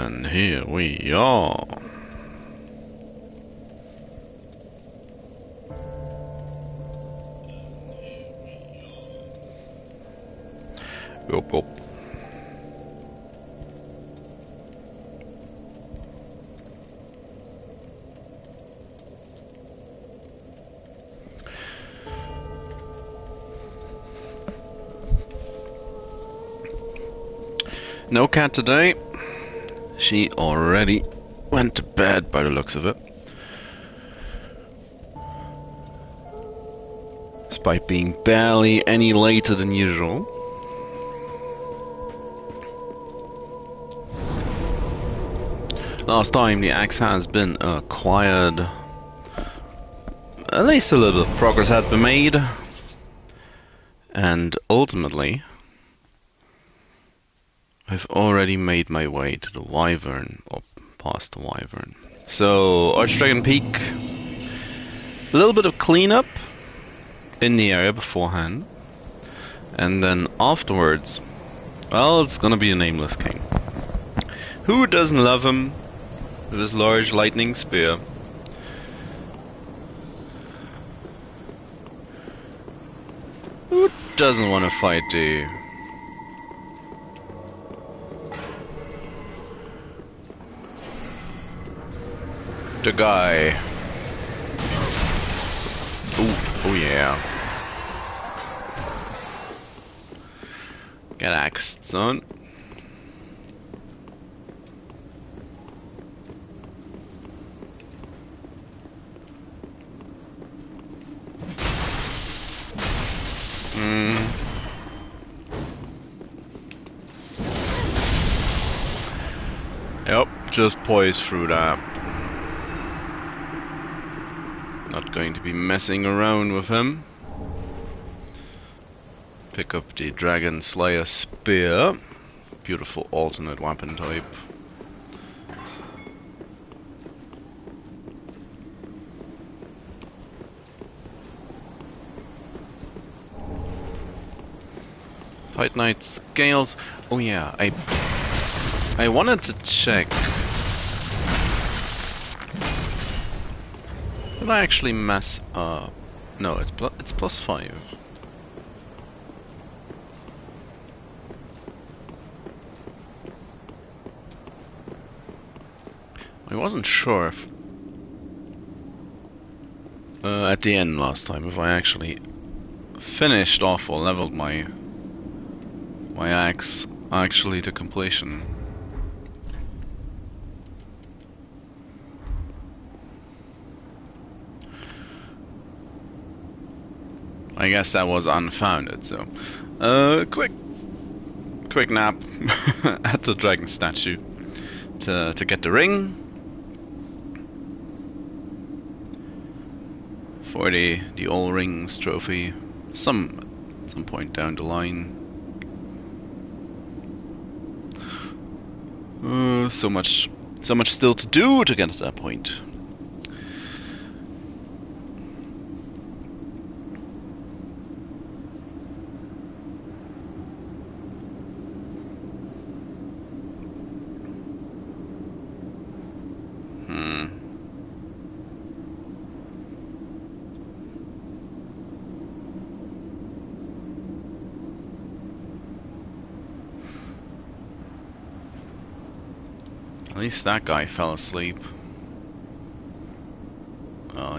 And here we are. Yup, yup. No cat today. She already went to bed by the looks of it. Despite being barely any later than usual. Last time the axe has been acquired. At least a little bit of progress had been made. And ultimately, I've already made my way to the Wyvern, or past the Wyvern. So, Archdragon Peak. A little bit of cleanup in the area beforehand. And then afterwards, well, it's gonna be a Nameless King. Who doesn't love him with his large lightning spear? Who doesn't want to fight the guy? Oh yeah. Get axed, son. Yep, just poise through that. Not going to be messing around with him. Pick up the Dragon Slayer Spear. Beautiful alternate weapon type. Fight Knight Scales. Oh yeah, I wanted to check. Did I actually mess up? No, it's +5. I wasn't sure if at the end last time if I actually finished off or leveled my axe actually to completion. I guess that was unfounded, so quick nap at the dragon statue to get the ring for the All Rings trophy some point down the line. So much still to do to get to that point. At least that guy fell asleep. Oh,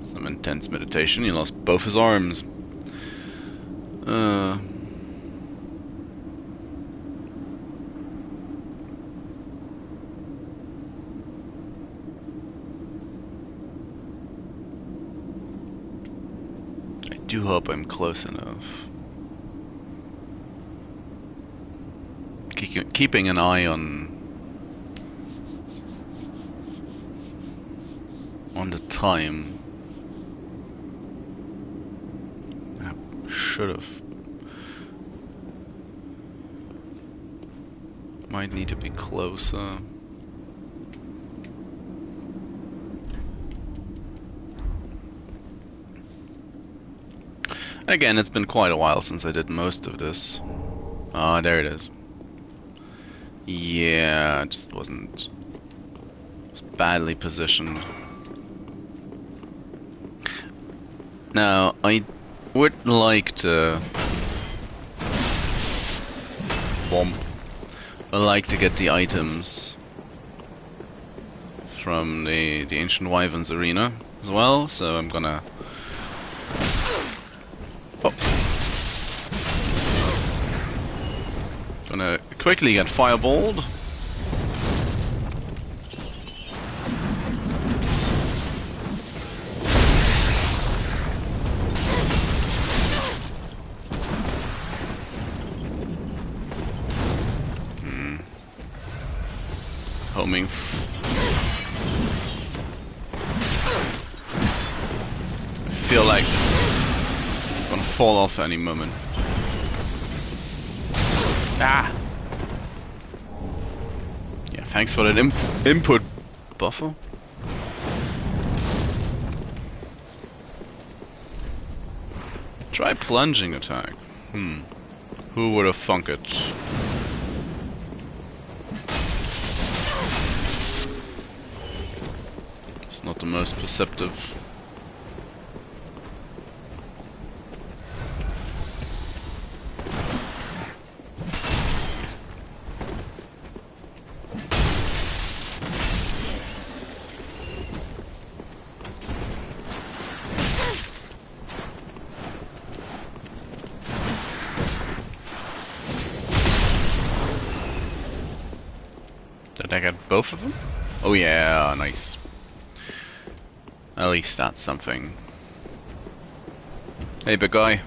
some intense meditation. He lost both his arms. I do hope I'm close enough. Keeping an eye on the time. I should have. Might need to be closer. Again, it's been quite a while since I did most of this. Ah, there it is. Yeah, it just wasn't badly positioned. Now, I would like to I like to get the items from the Ancient Wyverns arena as well, so I'm gonna... Gonna quickly get fireballed. Homing. I feel like it's gonna fall off any moment. Ah! Yeah, thanks for that input buffer. Try plunging attack. Who would have thunk it? It's not the most perceptive. Did I get both of them? Oh yeah, nice. At least that's something. Hey, big guy.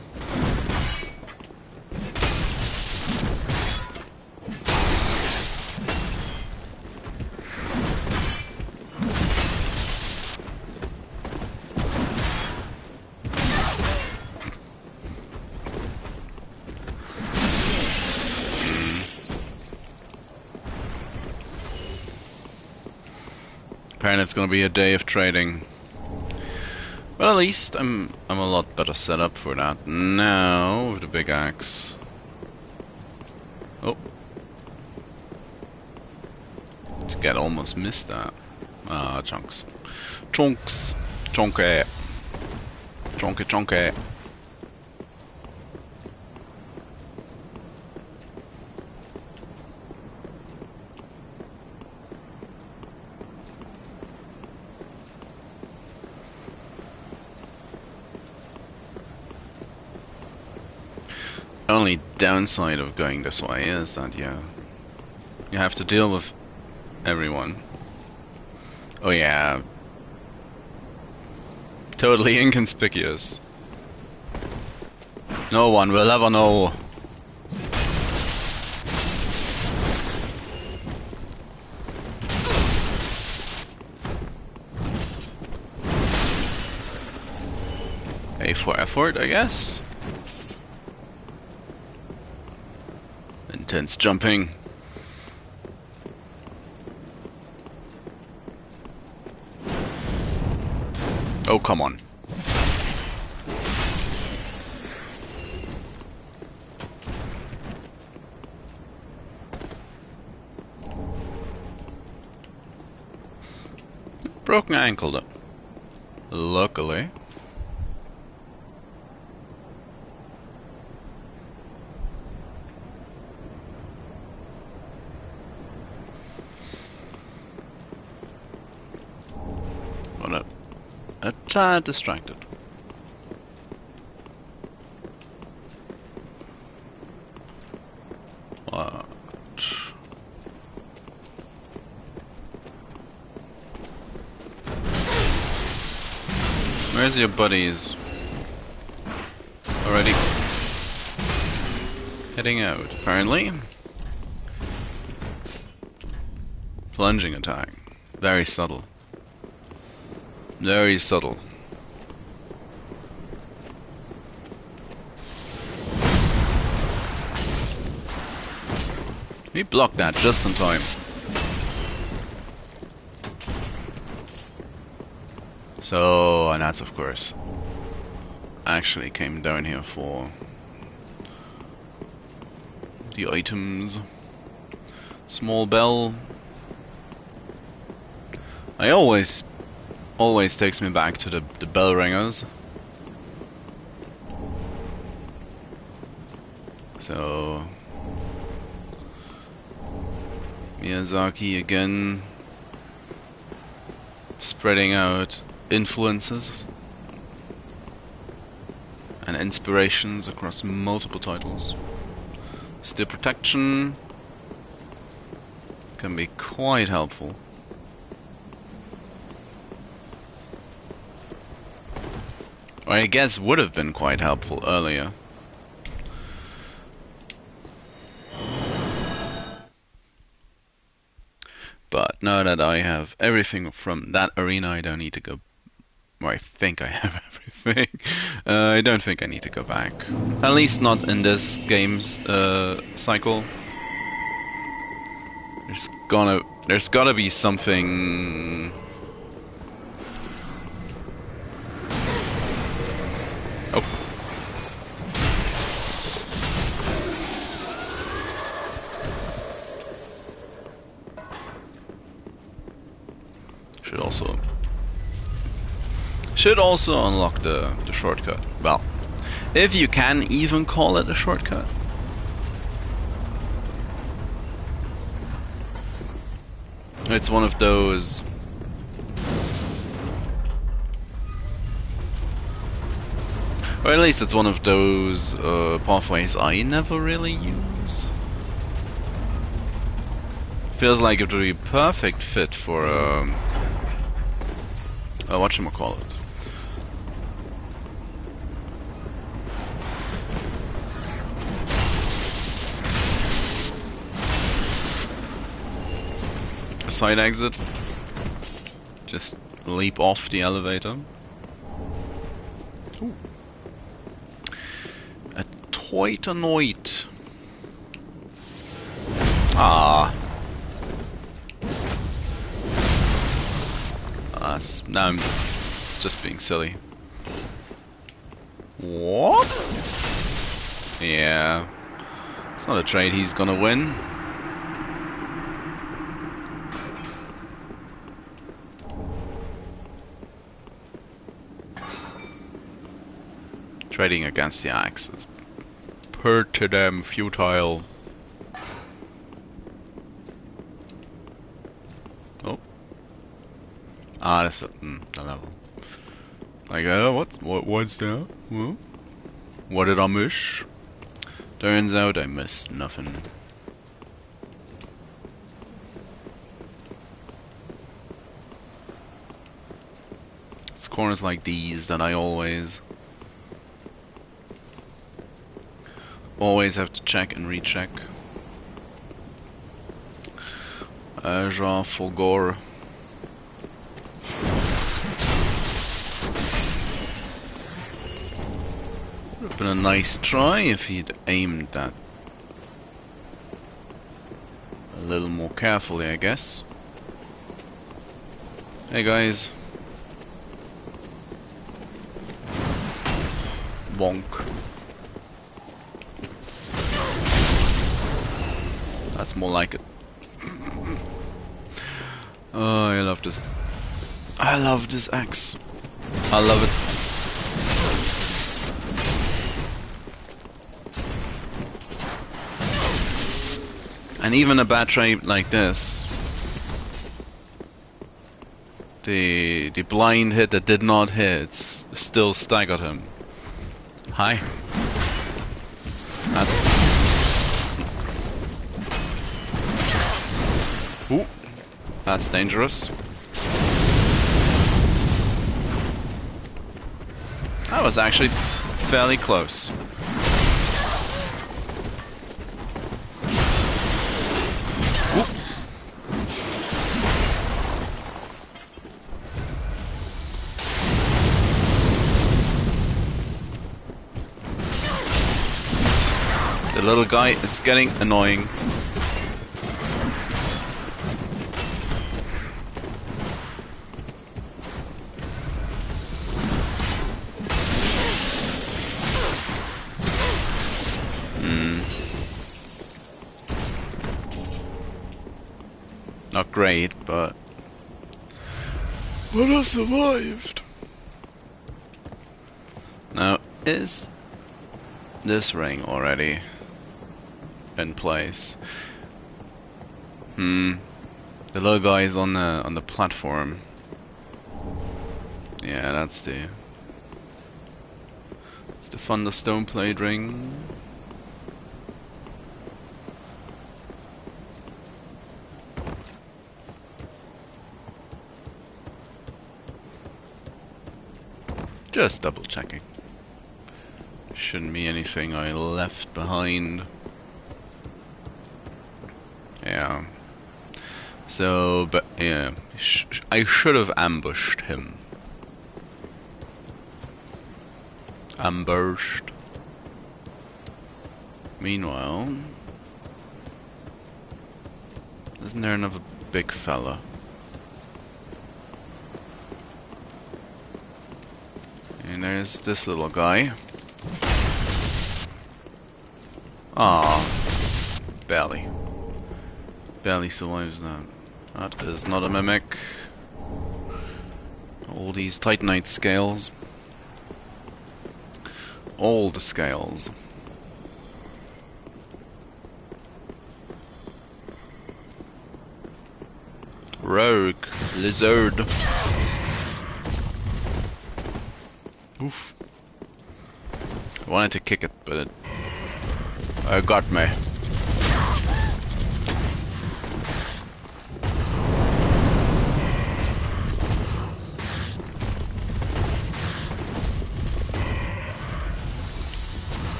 Apparently it's gonna be a day of trading. Well, at least I'm a lot better set up for that now with the big axe. Oh, get almost missed that. Ah, chunks, chunky, chunky. Only downside of going this way is that you have to deal with everyone. Oh yeah, totally inconspicuous. No one will ever know. A for effort, I guess. Intense jumping. Oh, come on. Broken ankle though. Luckily. A tad distracted. What? Where's your buddies? Already heading out, apparently. Plunging attack. Very subtle. Very subtle. He blocked that just in time. So, and that's of course actually came down here for the items. Small bell. I always takes me back to the bell ringers. So Miyazaki again, spreading out influences and inspirations across multiple titles. Still protection can be quite helpful. Or I guess would have been quite helpful earlier. But now that I have everything from that arena, I don't need to go. Or I think I have everything. I don't think I need to go back. At least not in this game's cycle. There's gotta be something. Oh. Should also unlock the shortcut. Well, if you can even call it a shortcut. It's one of those. Or at least it's one of those pathways I never really use. Feels like it would be a perfect fit for whatchamacallit. A side exit. Just leap off the elevator. Ooh. A Toitanoid. Ah. Now I'm just being silly. What? Yeah. It's not a trade he's gonna win. Trading against the axe is pretty damn futile. Oh. Ah, that's a level. Like, what's that? Well, what did I miss? Turns out I missed nothing. It's corners like these that I always have to check and recheck. Jean Fulgore. Would have been a nice try if he'd aimed that a little more carefully, I guess. Hey guys. Bonk. That's more like it. Oh, I love this. I love this axe. I love it. And even a bad trade like this, the blind hit that did not hit still staggered him. Hi. Ooh, that's dangerous. That was actually fairly close. The little guy is getting annoying. Not great, but I survived. Now, is this ring already in place? The little guy is on the platform. Yeah, that's the Thunderstone Blade ring. Just double checking. Shouldn't be anything I left behind. Yeah. So, but yeah, I should have ambushed him. Ambushed. Meanwhile, isn't there another big fella? And there's this little guy. Ah, barely. Barely survives that. That is not a mimic. All these Titanite scales. All the scales. Rogue lizard. Oof. I wanted to kick it, but it got me.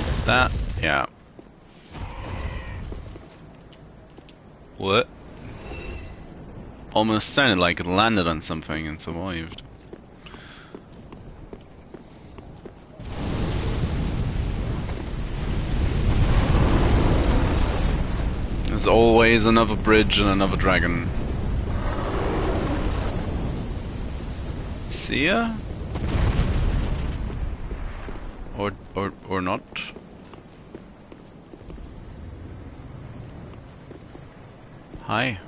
Is that? Yeah. What? Almost sounded like it landed on something and survived. There's always another bridge and another dragon. See ya? Or not? Hi.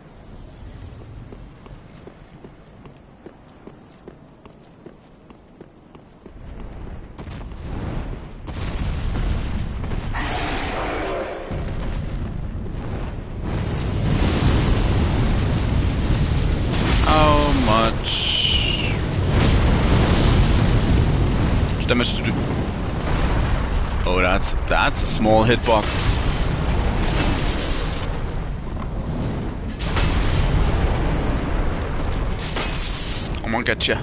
Damage to do. Oh, that's a small hitbox. I'm gonna get you.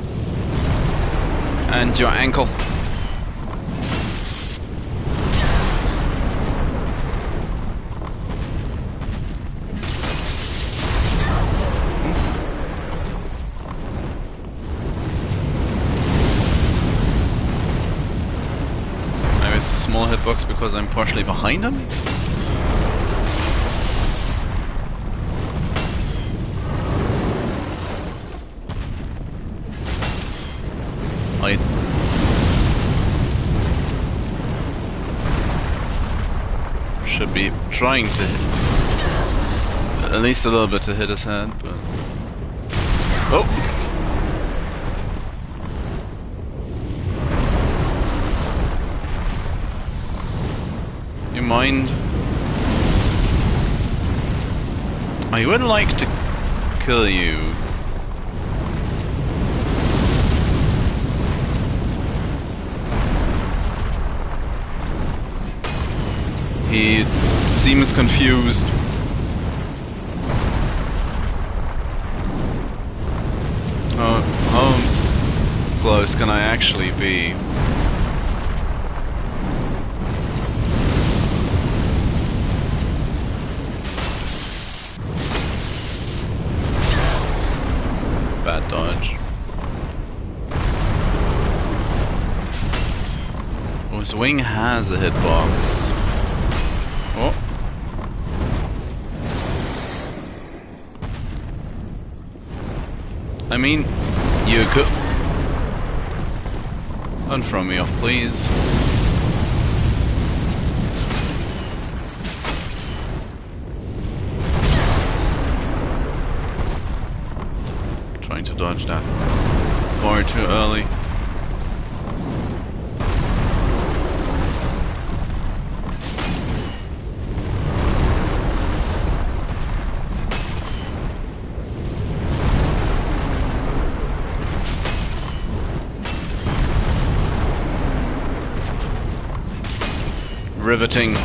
And your ankle. Small hitbox because I'm partially behind him? I should be trying to hit at least a little bit to hit his head, but oh! Mind. I would like to kill you. He seems confused. Oh, how close can I actually be? Bad dodge. Oh, his wing has a hitbox. Oh. I mean, you could... Don't throw me off, please. to dodge that far too early. Riveting.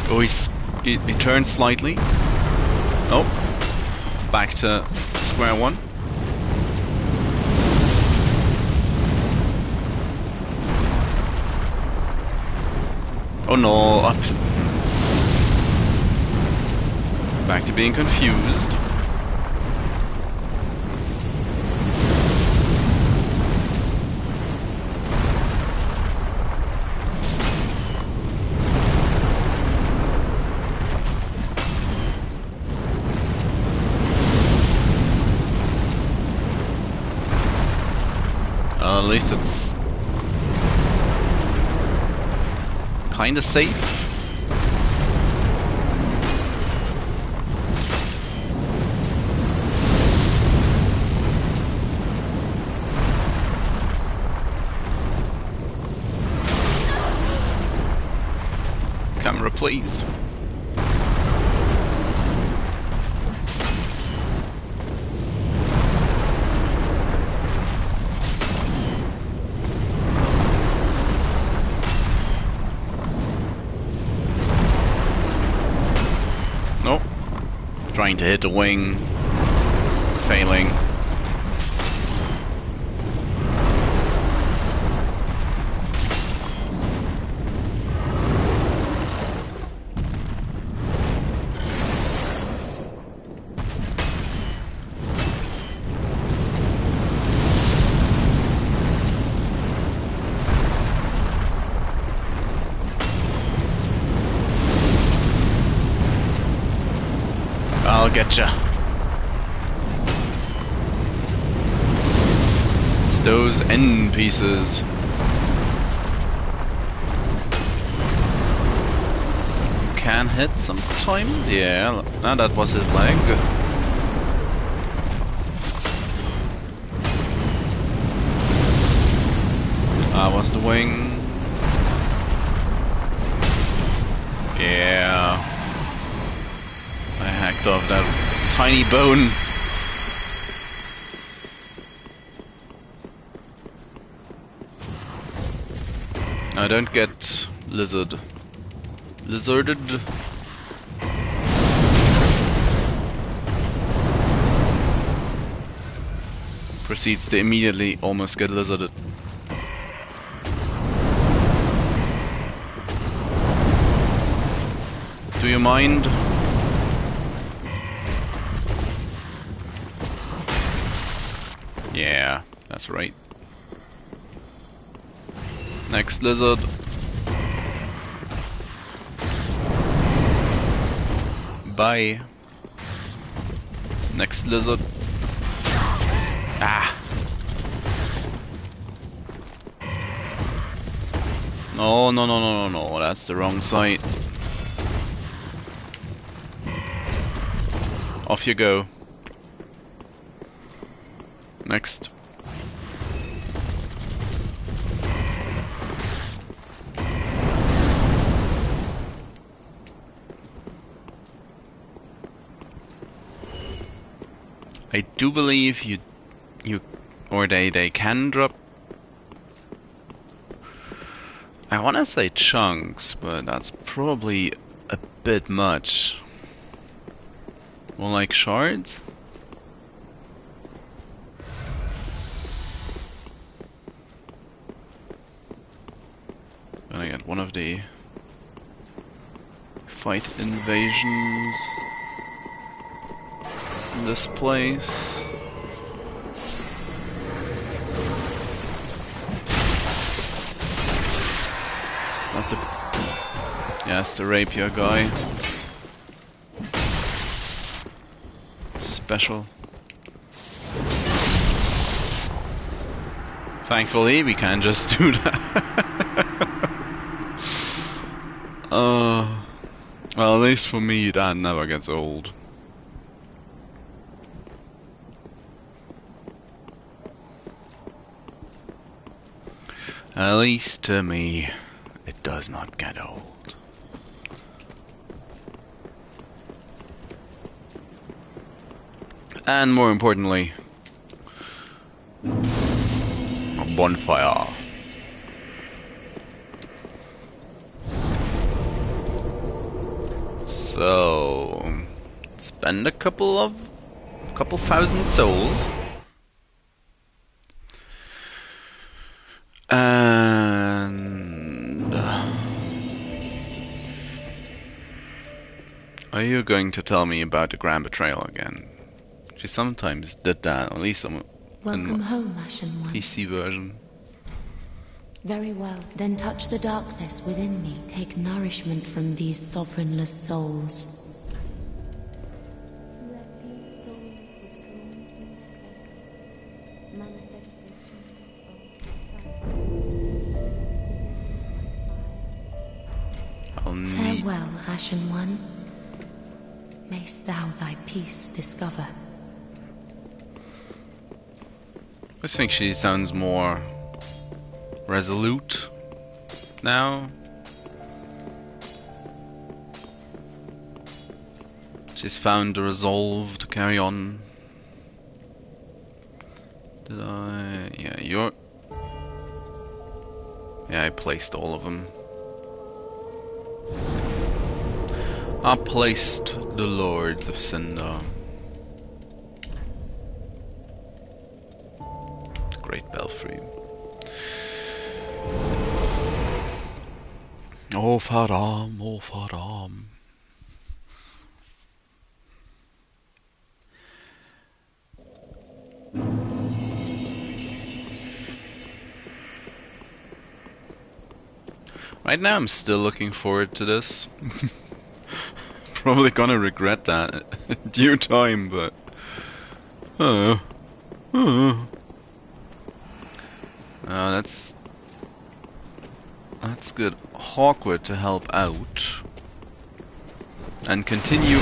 Oh, he turned slightly. Oh, back to square one. Oh no, up. Back to being confused. At least it's kinda safe. Camera, please. Trying to hit the wing, failing. I'll getcha. It's those end pieces. Can hit sometimes, yeah. No, that was his leg. That was the wing. Yeah. I hacked off that tiny bone. I don't get lizarded. Proceeds to immediately almost get lizarded. Do you mind? Yeah, that's right. Next lizard. Bye. Next lizard. Ah. No, no, no, no, no, no. That's the wrong side. Off you go. Next. I do believe they can drop. I want to say chunks, but that's probably a bit much. More like shards? Gonna get one of the fight invasions in this place. It's not the... yeah, it's the rapier guy. Special. Thankfully, we can just do that. Well, at least for me, that never gets old. At least to me, it does not get old. And more importantly, a bonfire. So, spend a couple thousand souls. And are you going to tell me about the Grand Betrayal again? She sometimes did that, at least in Welcome home, Ashen One. PC version. Very well. Then touch the darkness within me. Take nourishment from these sovereignless souls. Let these souls I'll need... Farewell, Ashen One. Mayst thou thy peace discover. I just think she sounds more resolute now. She's found the resolve to carry on. Did I? Yeah, you're... Yeah, I placed all of them. I placed the Lords of Cinder. Great Belfry. Oh Faram, oh Faram. Right now I'm still looking forward to this. Probably gonna regret that in due time, but... that's good. Hawkwood to help out. And continue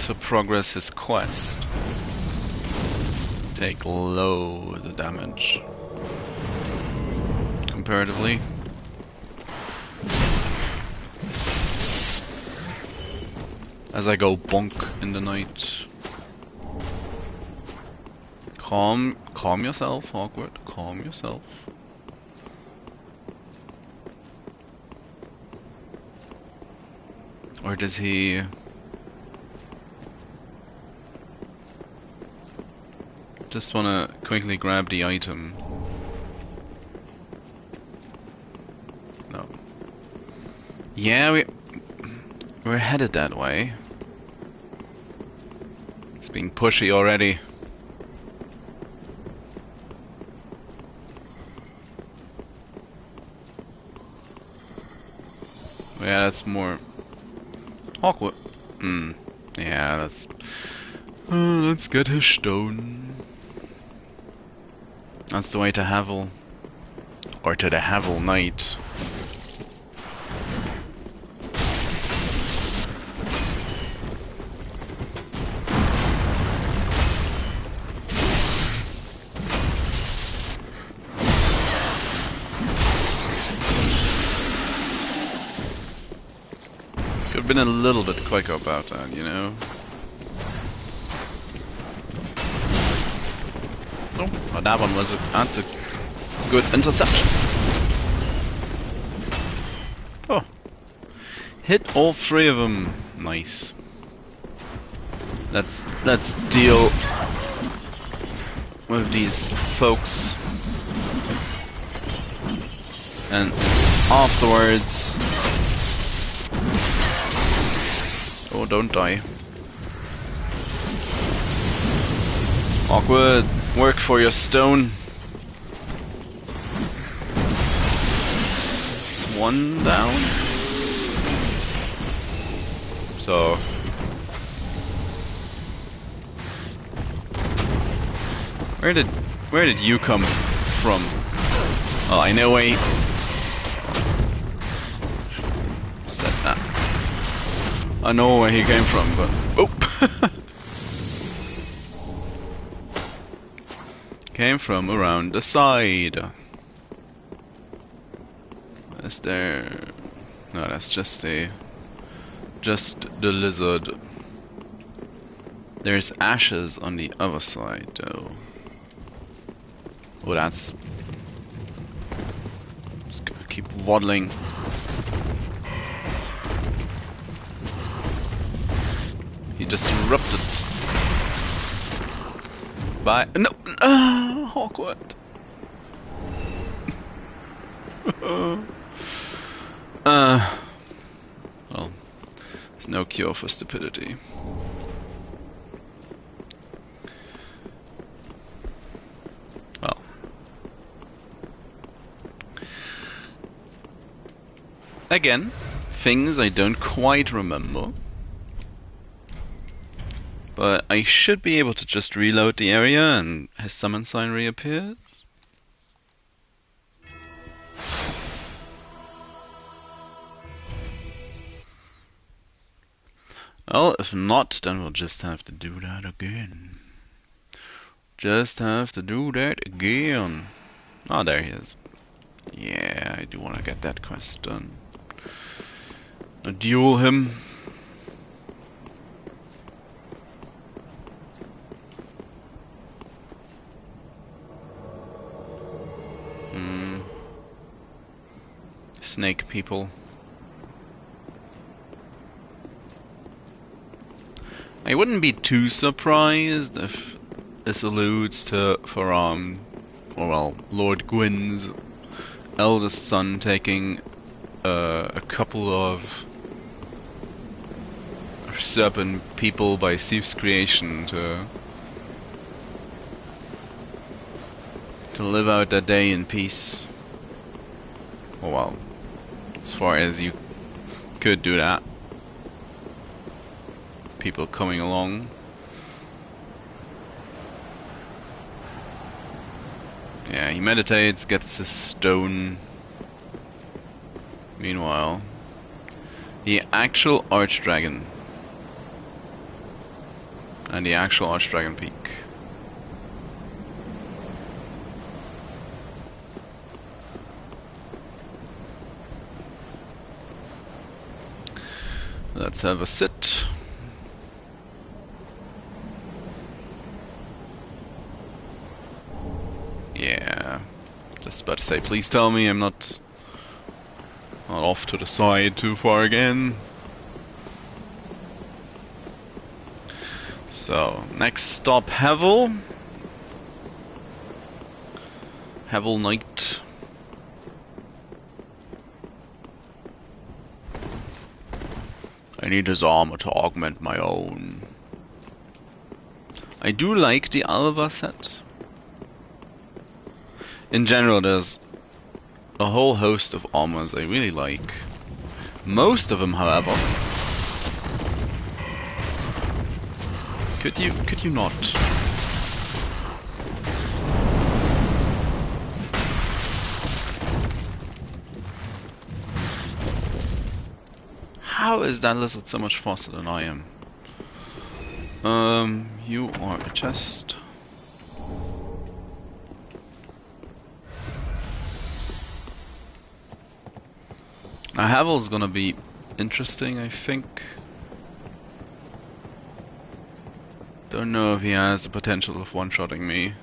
to progress his quest. Take loads of damage. Comparatively. As I go bonk in the night. Calm yourself, Hawkwood. Calm yourself. Or does he... just wanna quickly grab the item? No. Yeah, we're headed that way. It's being pushy already. Yeah, that's more... Hawkwood. Yeah, that's... let's get his stone. That's the way to Havel. Or to the Havel Knight. Could have been a little bit quicker about that, you know? Oh, well, that one was that's a good interception. Oh, hit all three of them. Nice. Let's deal with these folks, and afterwards. Oh, don't die. Awkward. Work for your stone. It's one down. So where did you come from? Oh, I know I know where he came from, but oh, came from around the side. Is there? No, that's just the lizard. There's ashes on the other side, though. Oh, that's. Just gonna keep waddling. He disrupted. By no, Hawkwood. Well, there's no cure for stupidity. Well, again, things I don't quite remember. But I should be able to just reload the area and his summon sign reappears. Well, if not, then we'll just have to do that again. Just have to do that again. Oh, there he is. Yeah, I do want to get that quest done. Duel him. Snake people. I wouldn't be too surprised if this alludes to Lord Gwyn's eldest son taking a couple of serpent people by Sif's creation to live out their day in peace. Oh well. As far as you could do that. People coming along. Yeah, he meditates, gets his stone. Meanwhile, the actual Archdragon. And the actual Archdragon Peak. Let's have a sit. Yeah, just about to say, please tell me I'm not off to the side too far again. So, next stop, Havel Knight. I need his armor to augment my own. I do like the Havel Set. In general, there's a whole host of armors I really like. Most of them, however, could you not? How is that lizard so much faster than I am? You are a chest. Now Havel's gonna be interesting, I think. Don't know if he has the potential of one-shotting me.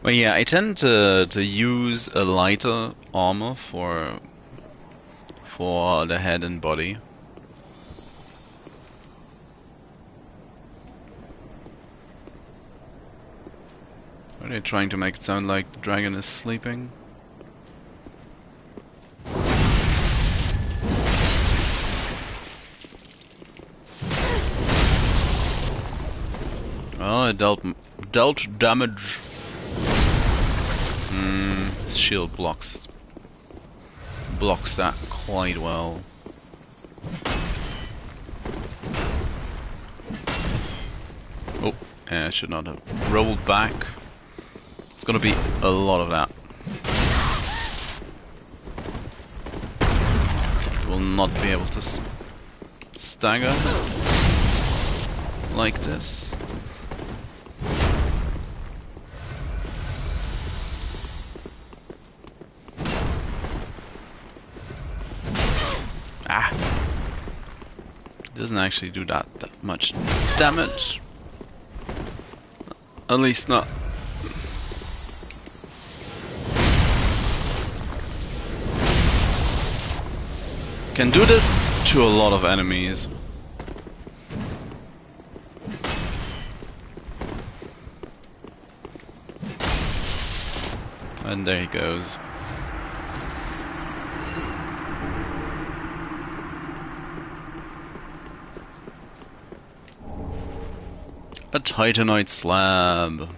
Well, yeah, I tend to use a lighter armor for the head and body. Are they trying to make it sound like the dragon is sleeping? Well, it dealt damage. His shield blocks that quite well. I should not have rolled back. It's gonna be a lot of that. Will not be able to stagger like this. Ah! Doesn't actually do that much damage. At least not. Can do this to a lot of enemies. And there he goes. A Titanite slab.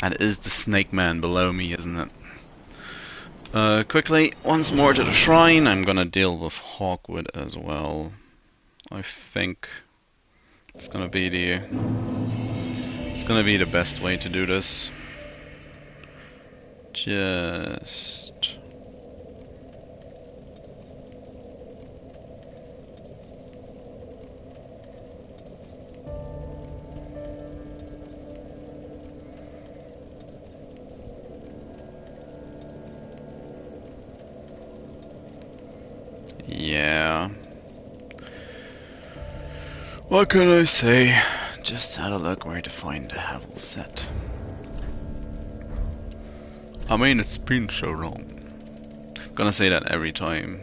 That is the snake man below me, isn't it? Quickly, once more to the shrine. I'm gonna deal with Hawkwood as well. I think it's gonna be the best way to do this. Just yeah. What can I say? Just had a look where to find the Havel Set. I mean, it's been so long. Gonna say that every time.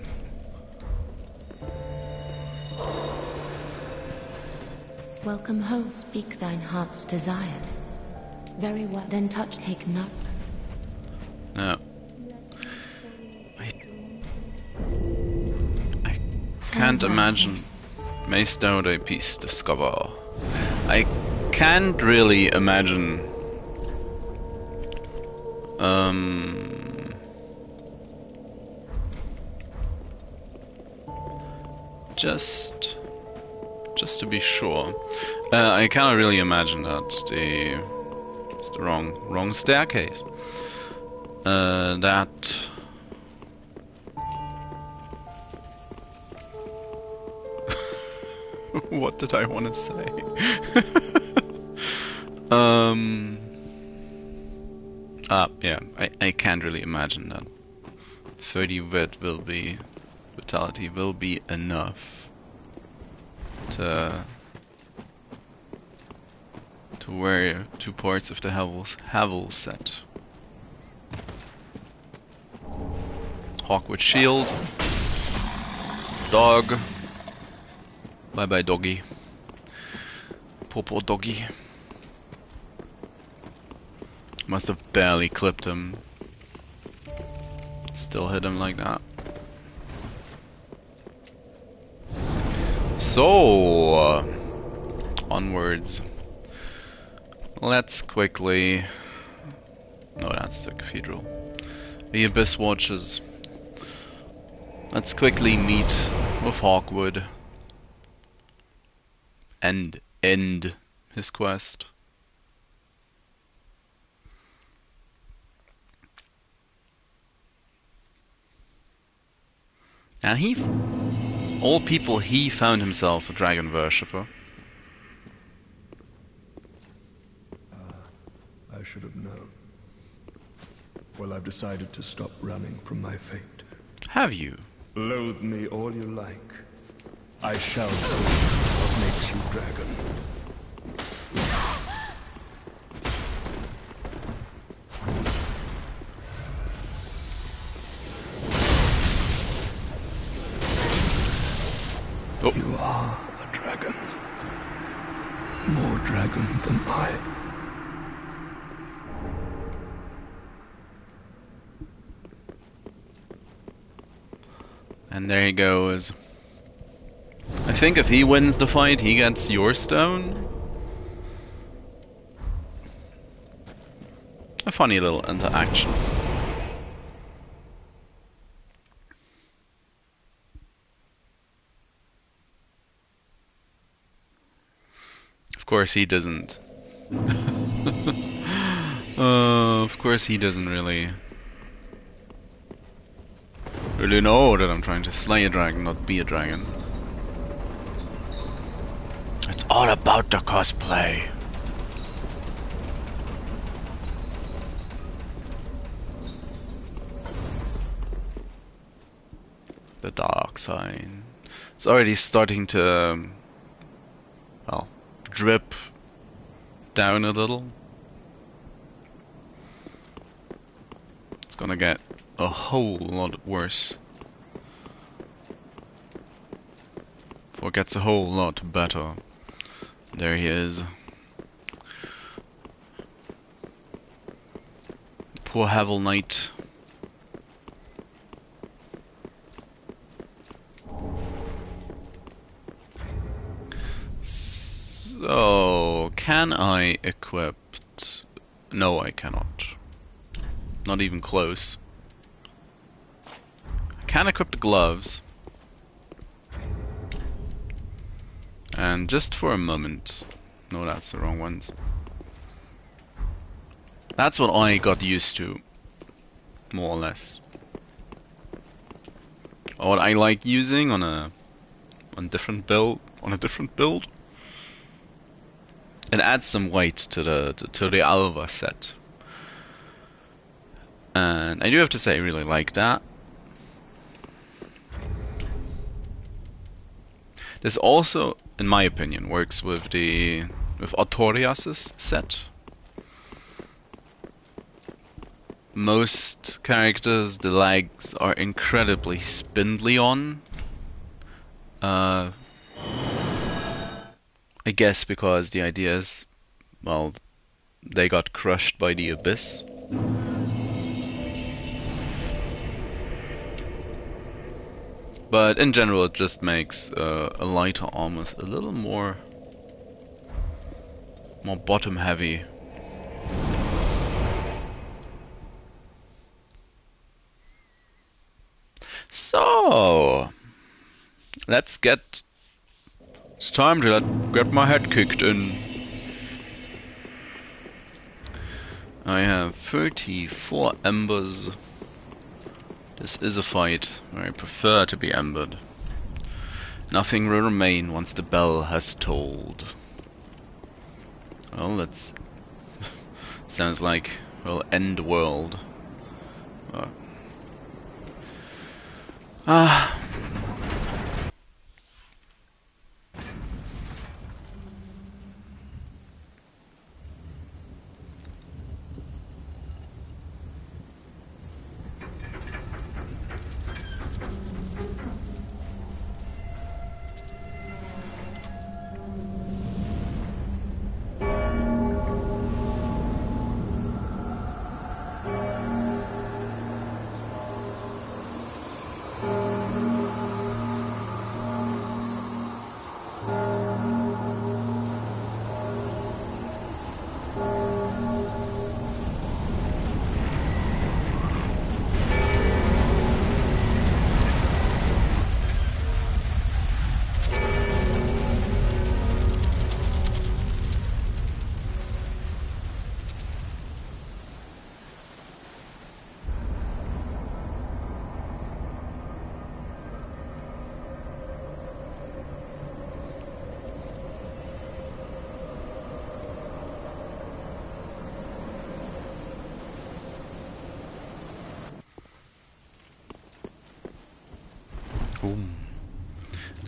Welcome home, speak thine heart's desire. Very well, then touch, take no. No. I can't imagine Mace down a piece discover. I can't really imagine just to be sure, I cannot really imagine that it's the wrong staircase. That what did I want to say? Yeah, I can't really imagine that 30 vitality will be enough to wear 2 parts of the Havel Set. Hawkwood shield. Dog. Bye bye doggy. Poor doggy. Must have barely clipped him. Still hit him like that. So, onwards. Let's quickly... No, that's the cathedral. The Abyss Watchers. Let's quickly meet with Hawkwood and end his quest. And all people, he found himself a dragon worshipper. I should have known. Well, I've decided to stop running from my fate. Have you? Loathe me all you like. I shall do what makes you dragon. Oh. You are a dragon. More dragon than I. And there he goes. I think if he wins the fight, he gets your stone. I funny little interaction. Of course he doesn't. Of course he doesn't really know that I'm trying to slay a dragon, not be a dragon. It's all about the cosplay. The dark side. It's already starting to, well, drip down a little. It's gonna get a whole lot worse before it gets a whole lot better. There he is. Poor Havel Knight. So, can I equip? No, I cannot. Not even close. I can equip the gloves. And just for a moment. No, that's the wrong ones. That's what I got used to, more or less. Or what I like using on a different build. It adds some weight to the Alva set. And I do have to say I really like that. This also, in my opinion, works with Artorias' set. Most characters, the legs are incredibly spindly on. I guess because the idea is, well, they got crushed by the abyss. But in general, it just makes a lighter armor a little more bottom heavy. So let's get. It's time to get my head kicked in. I have 34 embers. This is a fight where I prefer to be embered. Nothing will remain once the bell has tolled. Well, that's sounds like we'll end the world.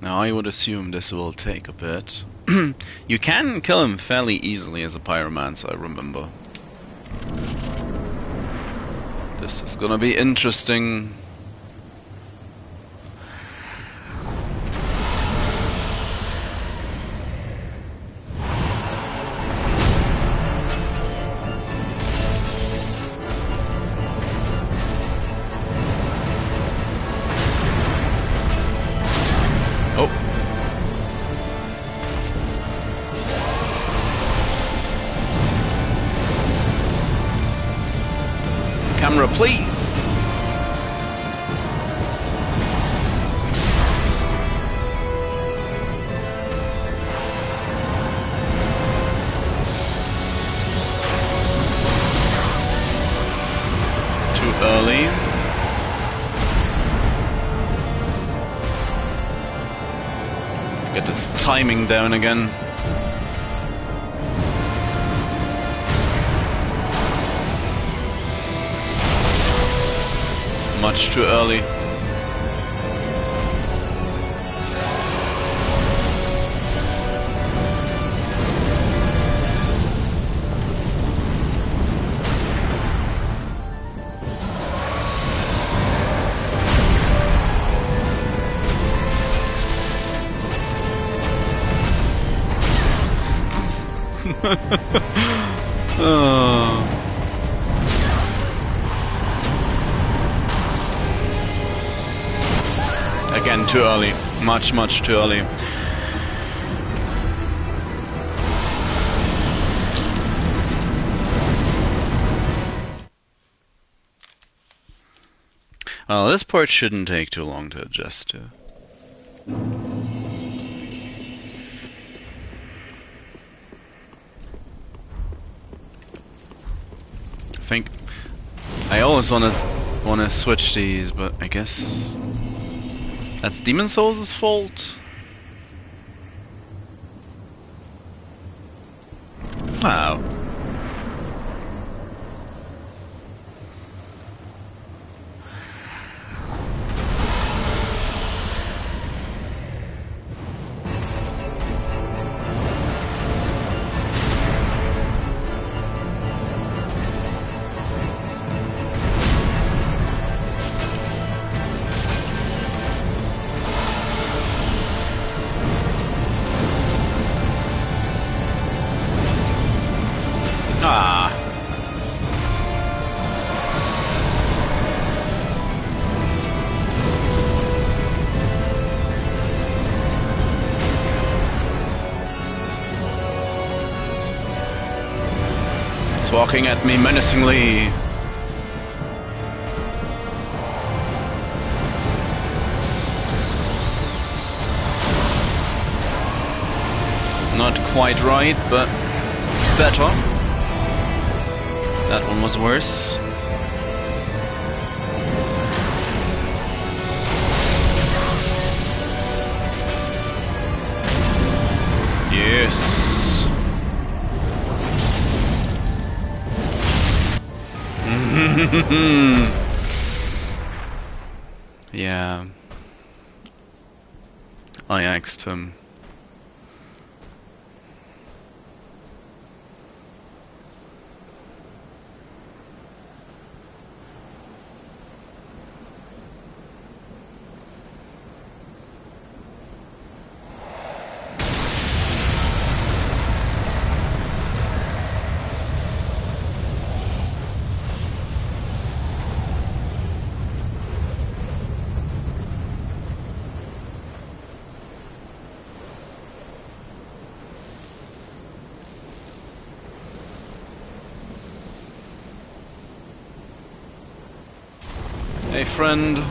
Now I would assume this will take a bit. You can kill him fairly easily as a pyromancer, I remember. This is gonna be interesting. camera, please! Too early. Get the timing down again. Much too early. Oh. Again, too early. Much too early. Well, this part shouldn't take too long to adjust to. I think I always wanna switch these, but I guess that's Demon Souls' fault. Wow. It's walking at me menacingly. Not quite right, but better. That one was worse. Yes. Yeah. I asked him. Hey, friend.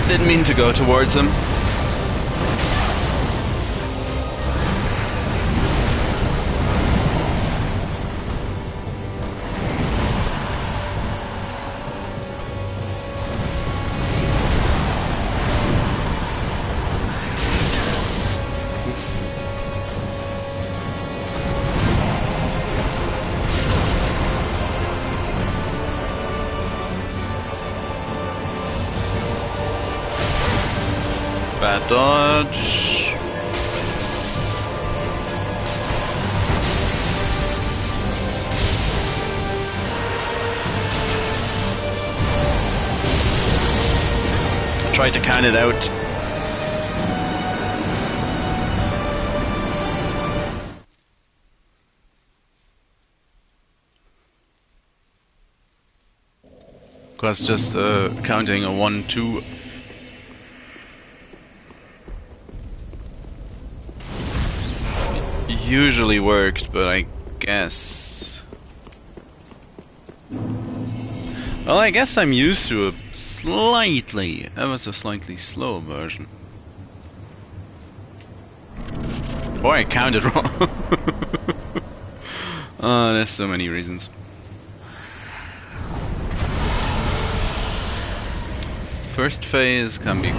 Didn't mean to go towards him. Bad dodge. Try to count it out. Because just counting a 1, 2. Usually worked, but I guess. Well, I guess I'm used to a ever so slightly slow version. Or I counted wrong. Oh, there's so many reasons. First phase can be.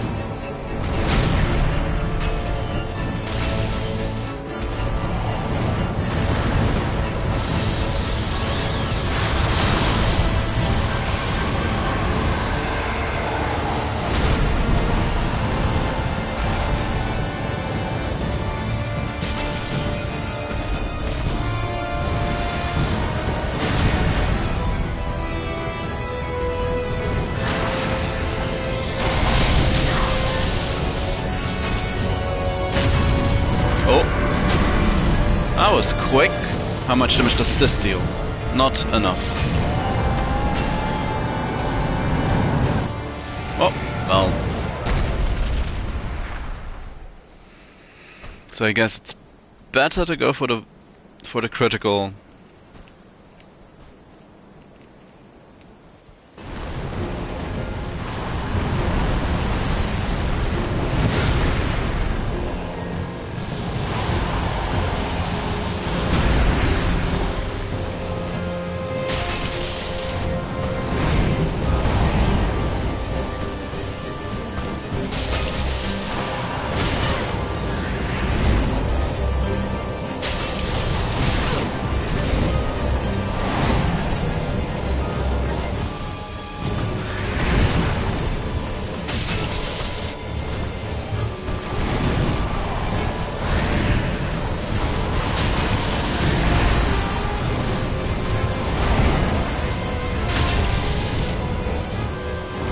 That was quick. How much damage does this deal? Not enough. Oh, well. So I guess it's better to go for the critical.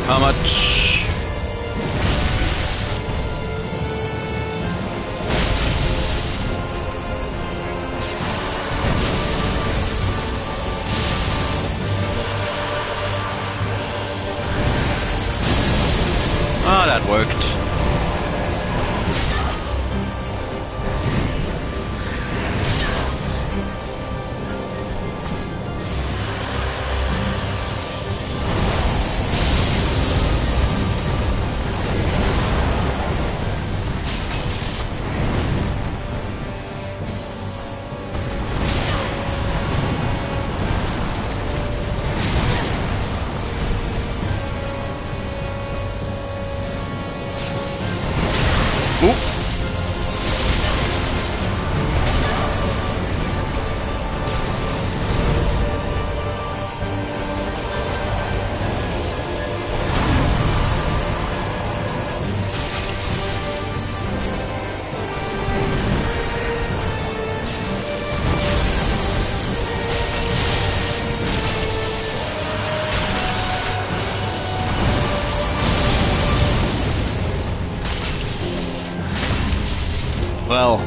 How much? Ah, that worked. Well,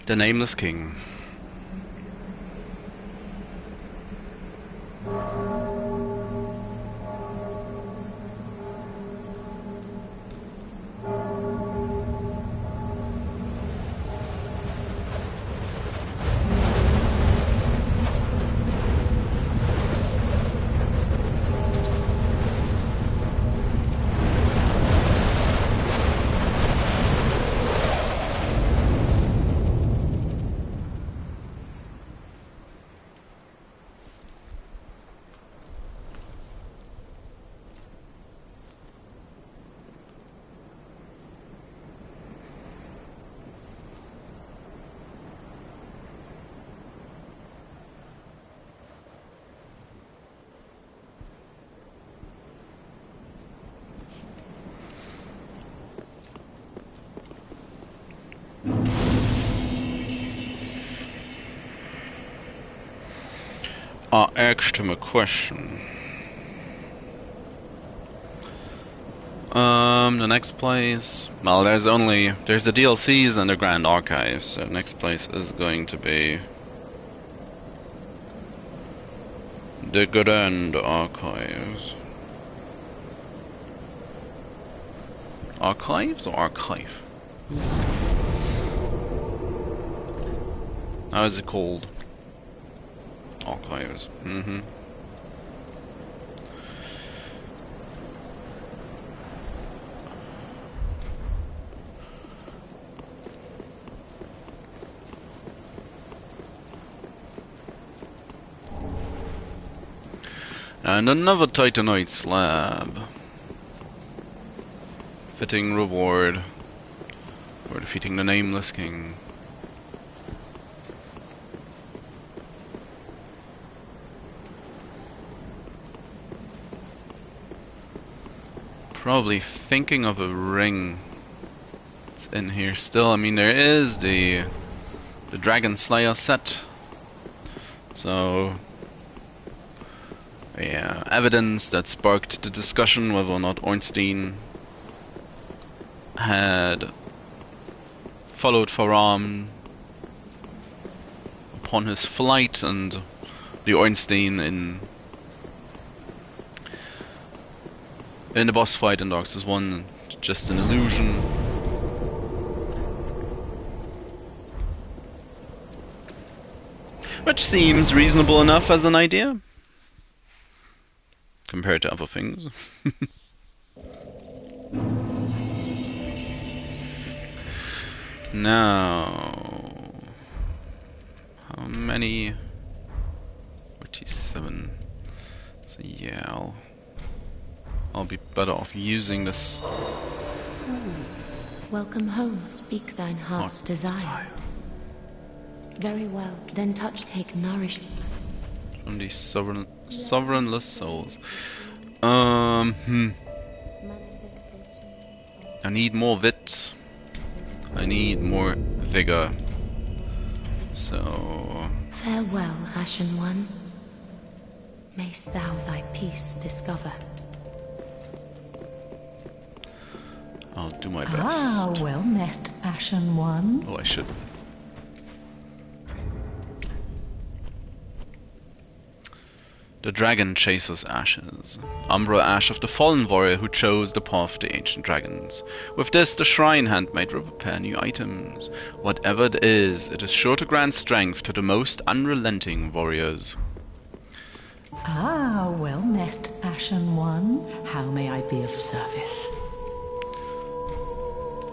the Nameless King. asked him a question. The next place. Well, there's the DLCs and the Grand Archives. So next place is going to be the Grand Archives. Archives or archive? How is it called? Archives. And another Titanite slab. Fitting reward for defeating the Nameless King. Probably thinking of a ring that's in here still. I mean, there is the Dragon Slayer set. So yeah, evidence that sparked the discussion whether or not Ornstein had followed Faram upon his flight, and the Ornstein in the boss fight in Dark Souls 1 just an illusion. Which seems reasonable enough as an idea compared to other things. Now, how many? 47. So yeah, I'll be better off using this. Welcome home. Speak thine heart's desire. Very well. Then take nourishment From these sovereignless souls. I need more wit. I need more vigor. So farewell, Ashen One. Mayst thou thy peace discover. I'll do my best. Ah, well met, Ashen One. Oh, I should. The dragon chases ashes. Umbra ash of the fallen warrior who chose the path of the ancient dragons. With this, the shrine handmaid will prepare new items. Whatever it is sure to grant strength to the most unrelenting warriors. Ah, well met, Ashen One. How may I be of service?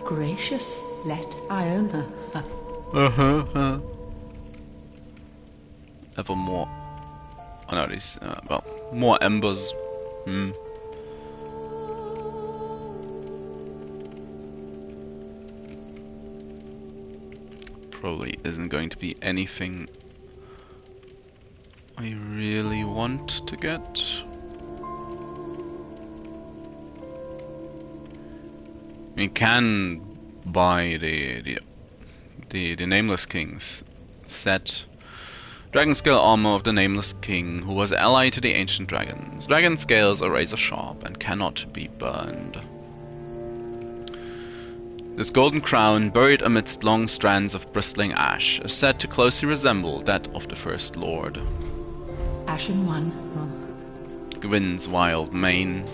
Gracious, let Iona. Evermore. Oh no, these, well, more embers. Probably isn't going to be anything I really want to get. You can buy the Nameless King's set. Dragon scale armor of the Nameless King, who was allied to the ancient dragons. Dragon scales are razor sharp and cannot be burned. This golden crown, buried amidst long strands of bristling ash, is said to closely resemble that of the First Lord. Ashen One. Gwyn's wild mane.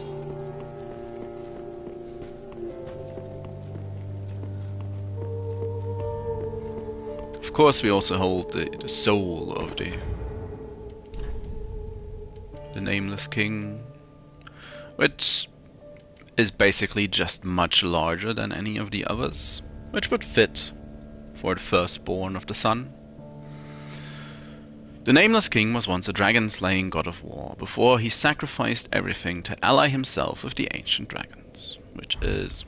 Of course, we also hold the soul of the Nameless King, which is basically just much larger than any of the others, which would fit for the firstborn of the sun. The Nameless King was once a dragon-slaying god of war, before he sacrificed everything to ally himself with the ancient dragons, which is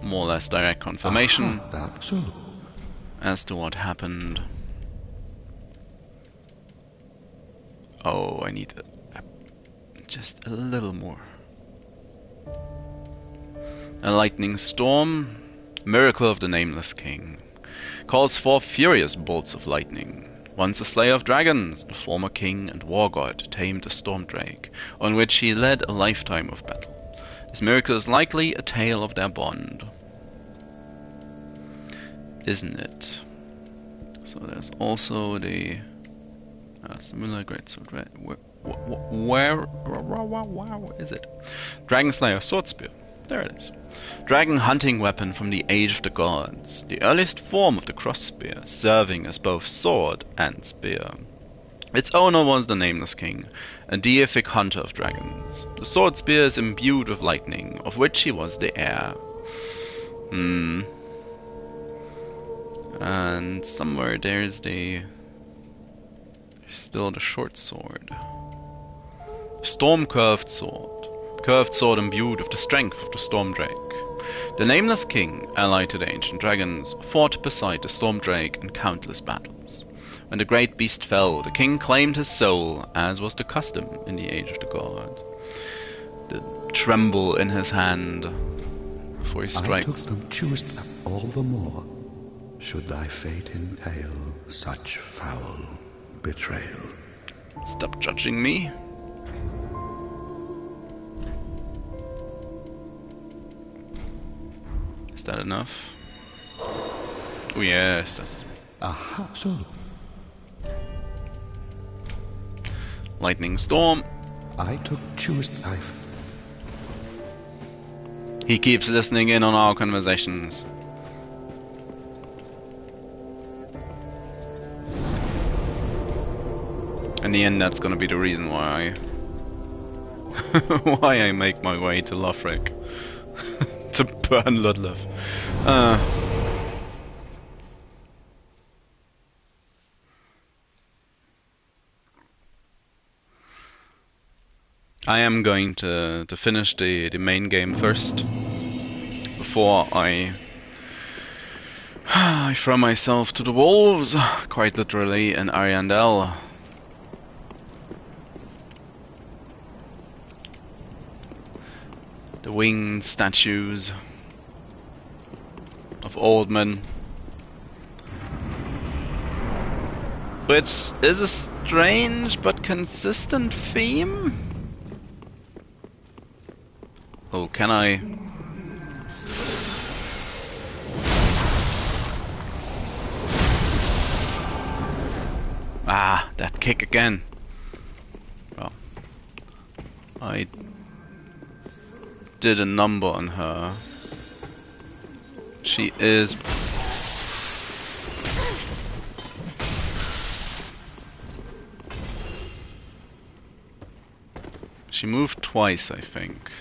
more or less direct confirmation as to what happened. Oh, I need just a little more. A lightning storm, miracle of the Nameless King, calls forth furious bolts of lightning. Once a slayer of dragons, the former king and war god tamed a storm drake, on which he led a lifetime of battle. This miracle is likely a tale of their bond. Isn't it? So there's also the similar greatsword. Where is it? Dragon Slayer sword spear. There it is. Dragon hunting weapon from the Age of the Gods. The earliest form of the cross spear, serving as both sword and spear. Its owner was the Nameless King, a deific hunter of dragons. The sword spear is imbued with lightning, of which he was the heir. And somewhere there's still the short sword. Storm curved sword. Curved sword imbued with the strength of the storm drake. The Nameless King, allied to the ancient dragons, fought beside the storm drake in countless battles. When the great beast fell, the king claimed his soul, as was the custom in the Age of the Gods. The tremble in his hand before he strikes. I took them, choose them all the more, should thy fate entail such foul betrayal. Stop judging me. Is that enough? Oh yes, that's... Aha, so. Lightning storm. I took choose thy... He keeps listening in on our conversations. In the end, that's gonna be the reason why why I make my way to Lothric. To burn Ludlov. I am going to finish the main game first before I throw myself to the wolves, quite literally, in Ariandel. The winged statues of old men, which is a strange but consistent theme. Oh, can I? Ah, that kick again. Well, I did a number on her. She is... She moved twice, I think.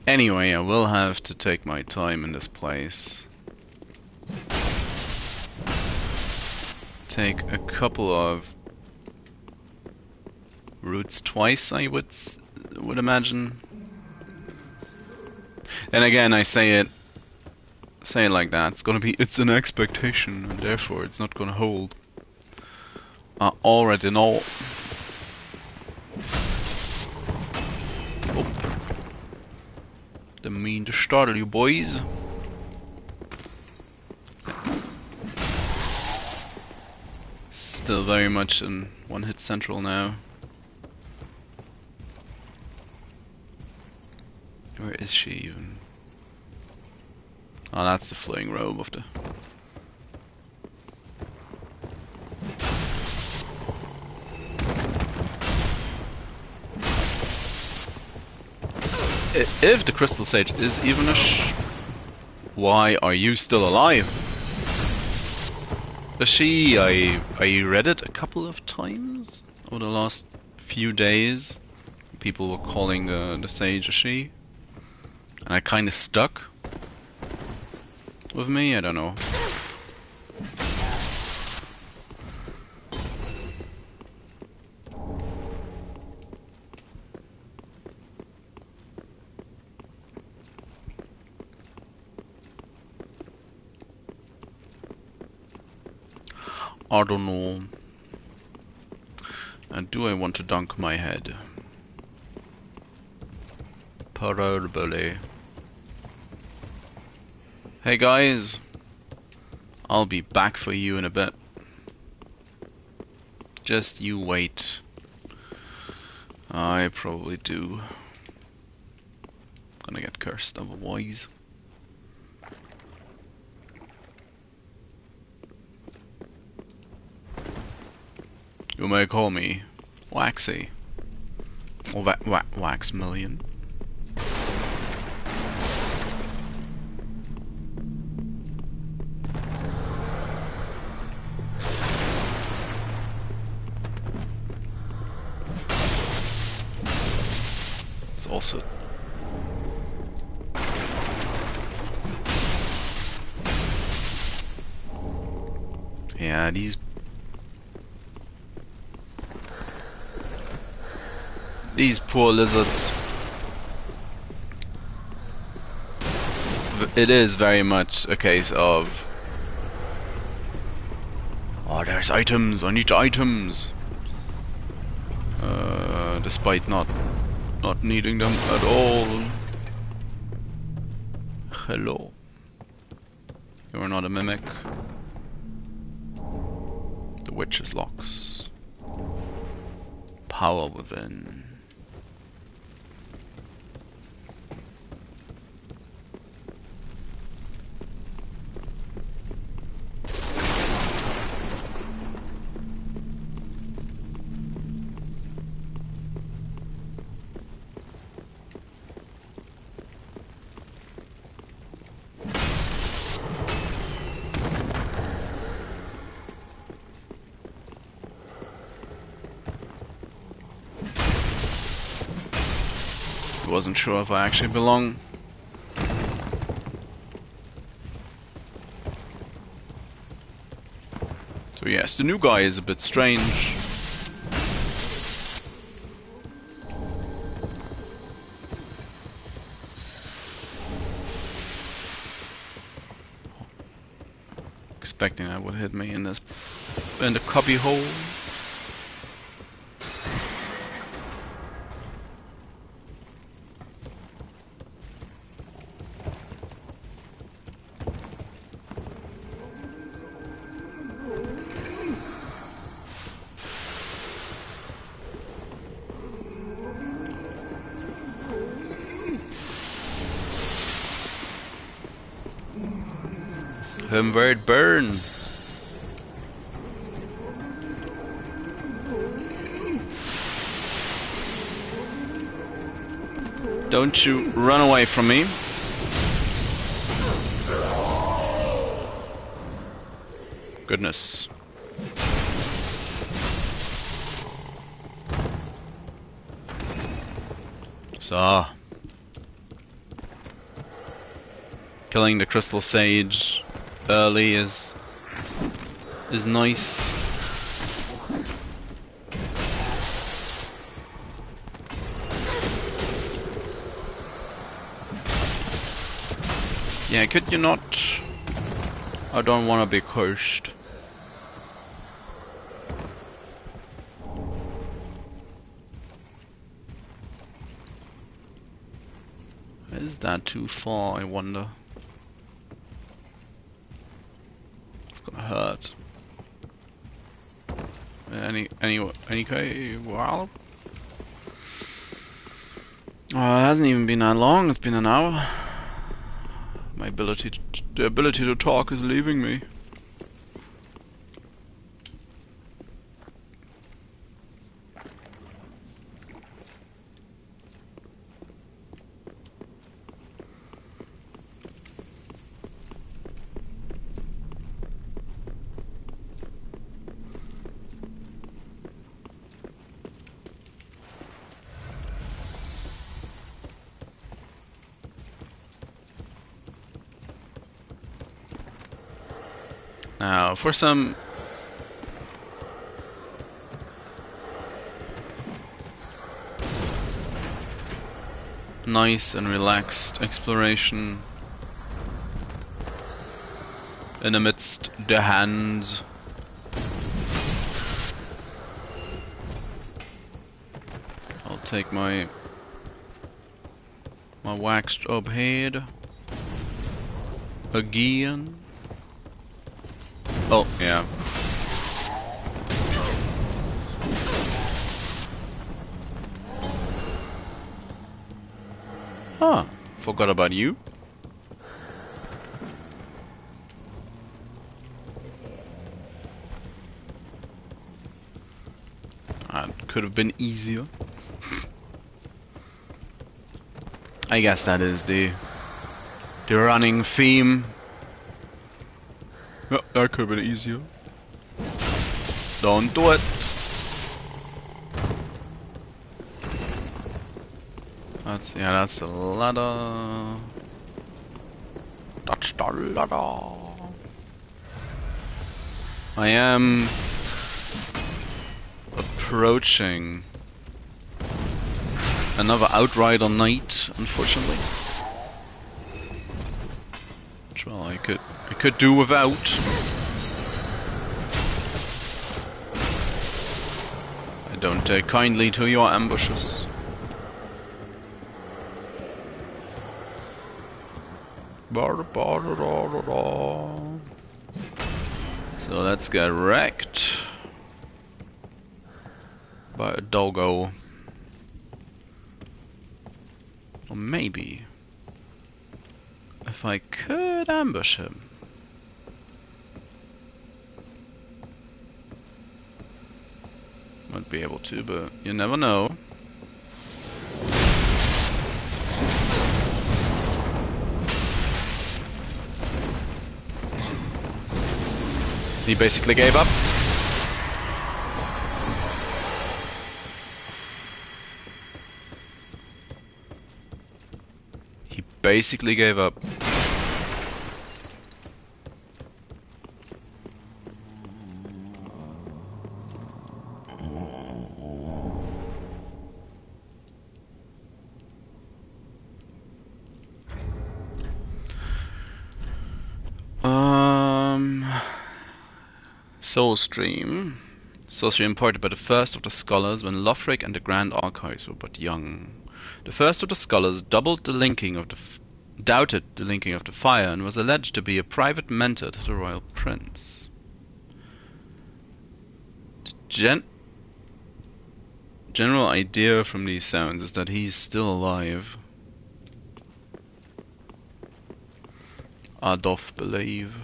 Anyway, I will have to take my time in this place. Take a couple of routes twice, I would imagine. And again, I say it like that. It's an expectation, and therefore it's not gonna hold. I already know. Oh. Didn't mean to startle you, boys. Still very much in one-hit central now. Where is she even? Oh, that's the flowing robe of the... If the Crystal Sage is even a why are you still alive? She, I read it a couple of times over the last few days. People were calling the sage a she. And I kinda stuck with me, I don't know. I don't know. And do I want to dunk my head? Probably. Hey guys, I'll be back for you in a bit. Just you wait. I probably do. Gonna get cursed otherwise. You may call me Waxy. Or Waxmillion. It's also yeah, these poor lizards. It is very much a case of, oh, there's items, I need items. Despite not needing them at all. Hello. You are not a mimic. The witch's locks. Power within. Wasn't sure if I actually belong. So yes, the new guy is a bit strange. Expecting that would hit me in the cubby hole. Where it burn. Don't you run away from me. Goodness. So killing the crystal sage early is nice. Yeah, could you not? I don't want to be cursed. Is that too far, I wonder? Hurt. Any wow. It hasn't even been that long. It's been an hour. The ability to talk is leaving me. Now, for some nice and relaxed exploration in amidst the hands, I'll take my My waxed up head. Again. Oh, yeah. Huh. Forgot about you. That could have been easier. I guess that is the running theme. Yeah, that could have been easier. Don't do it. That's the ladder. That's the ladder. I am approaching another Outrider Knight, unfortunately. Which, well, I could do without. I don't take kindly to your ambushes. So let's get wrecked by a doggo. Or maybe if I could ambush him. Might be able to, but you never know. He basically gave up. He basically gave up. Soulstream imparted by the first of the scholars when Lothric and the Grand Archives were but young. The first of the scholars doubted the linking of the fire and was alleged to be a private mentor to the royal prince. The general idea from these sounds is that he is still alive. I doth believe.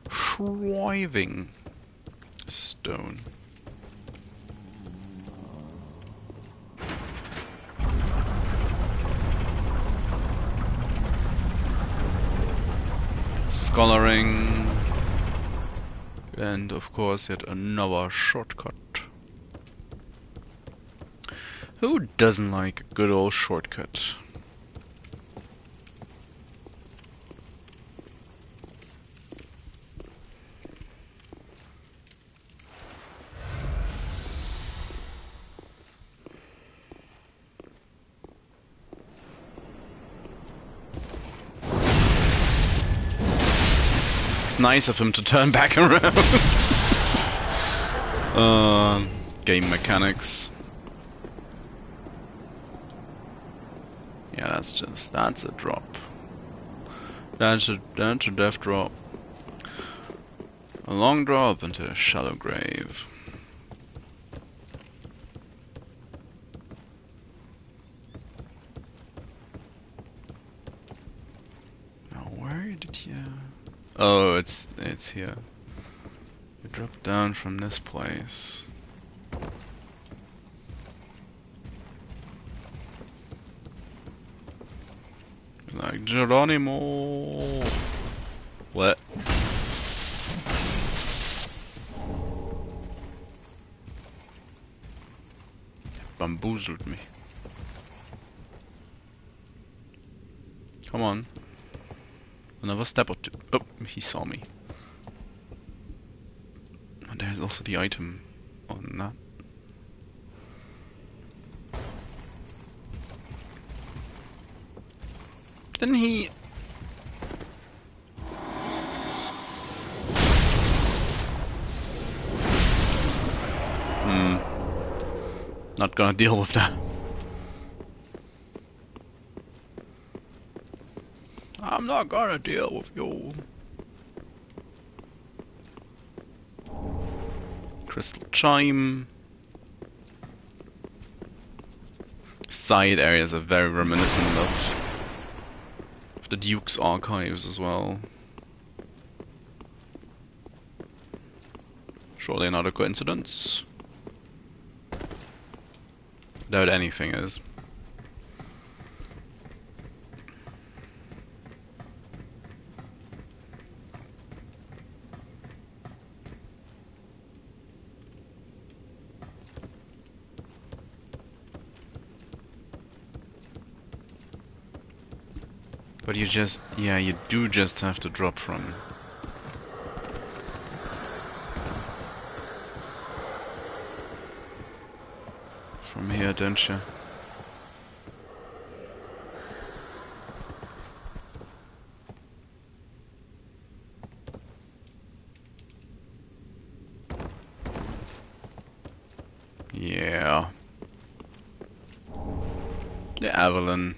Shriving stone. Scholaring, and of course yet another shortcut. Who doesn't like a good old shortcut? It's nice of him to turn back around. Game mechanics. Yeah, that's a drop. That's a death drop. A long drop into a shallow grave. Now where did you? Oh, it's here. You drop down from this place. Like Geronimo. What? Bamboozled me. Come on. Another step or two. Oh, he saw me. and there's also the item on that. Didn't he... Not gonna deal with that. I'm not gonna deal with you. Crystal Chime. Side areas are very reminiscent of the Duke's archives as well. Surely not a coincidence. Doubt anything is. But you just, yeah, you do just have to drop from here, don't you? Yeah. The Avalon.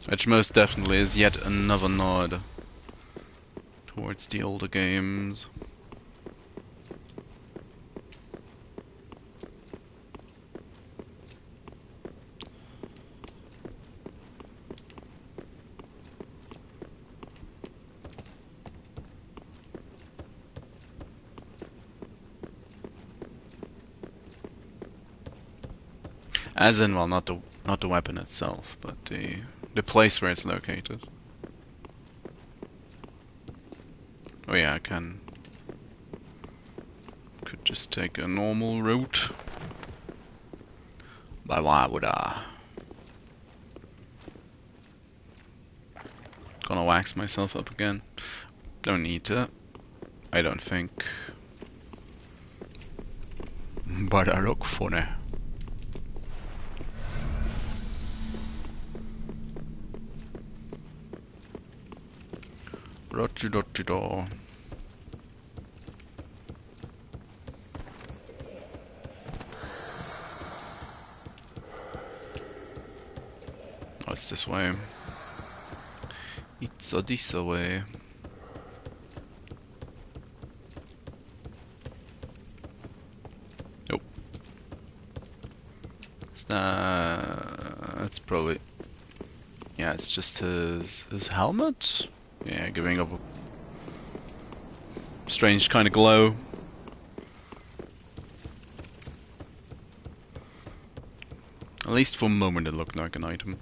Which most definitely is yet another nod towards the older games. As in, well, not the weapon itself, but the place where it's located. Oh yeah, I could just take a normal route. But why would I? Gonna wax myself up again. Don't need to. I don't think. But I look funny. Rotti-dotti-do. Oh, it's this way. It's a this way. Nope. It's probably... Yeah, it's just his helmet? Yeah, giving up a strange kind of glow. At least for a moment it looked like an item.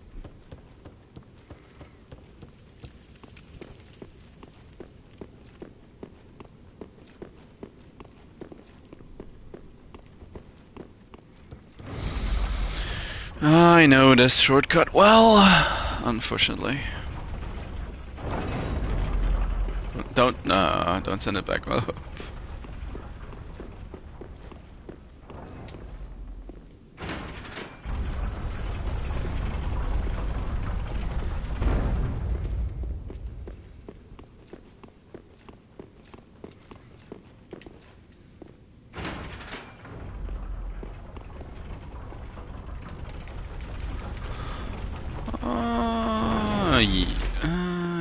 I know this shortcut well, unfortunately. Don't send it back. Well,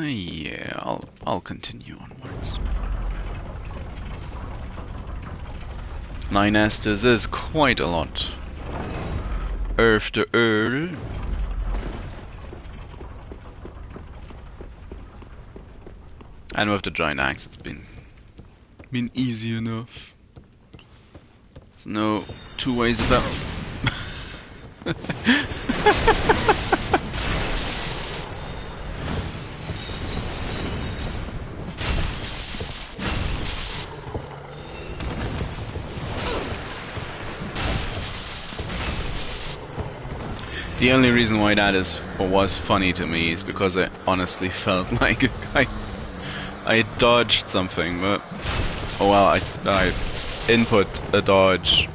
yeah, I'll continue onwards. 9 Estes is quite a lot. Earth to Earth. And with the giant axe, it's been easy enough. There's no two ways about. The only reason why that is or was funny to me is because I honestly felt like I dodged something, but oh well, I input a dodge.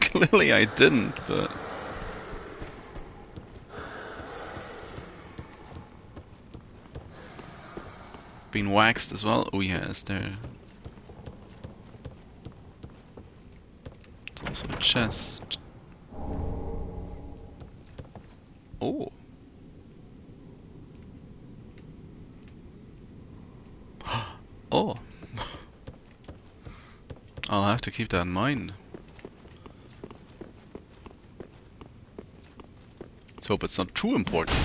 Clearly I didn't, but been waxed as well. Oh yes, there. It's also a chest. Oh. Oh. I'll have to keep that in mind. Let's hope it's not too important.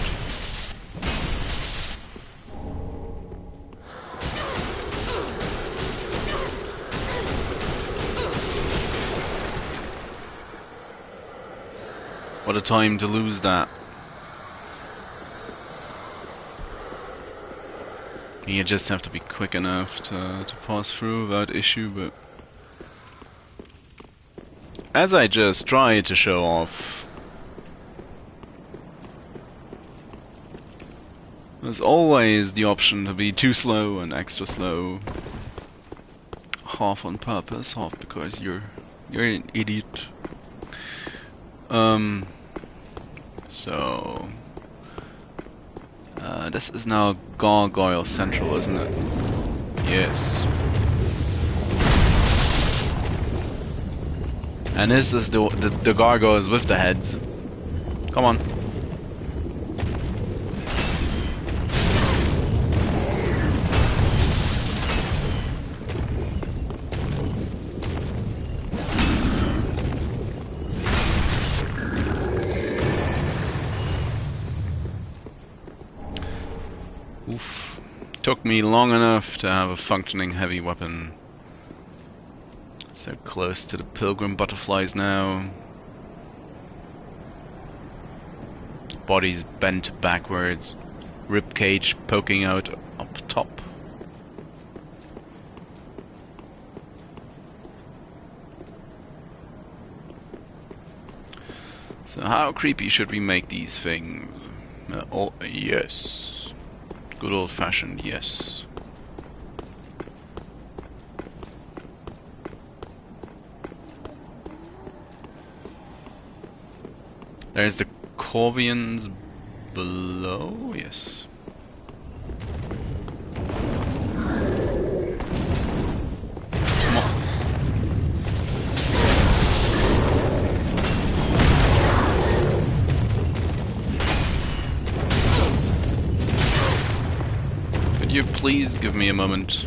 What a time to lose that. You just have to be quick enough to pass through without issue, but as I just tried to show off, there's always the option to be too slow and extra slow. Half on purpose, half because you're an idiot. So this is now Gargoyle Central, isn't it? Yes. And this is the gargoyles with the heads. Come on. Oof. Took me long enough to have a functioning heavy weapon. So close to the pilgrim butterflies now. Body's bent backwards. Rib cage poking out up top. So how creepy should we make these things? Oh, yes. Good old-fashioned yes. There's the Corvians below, yes. Come on. Could you please give me a moment?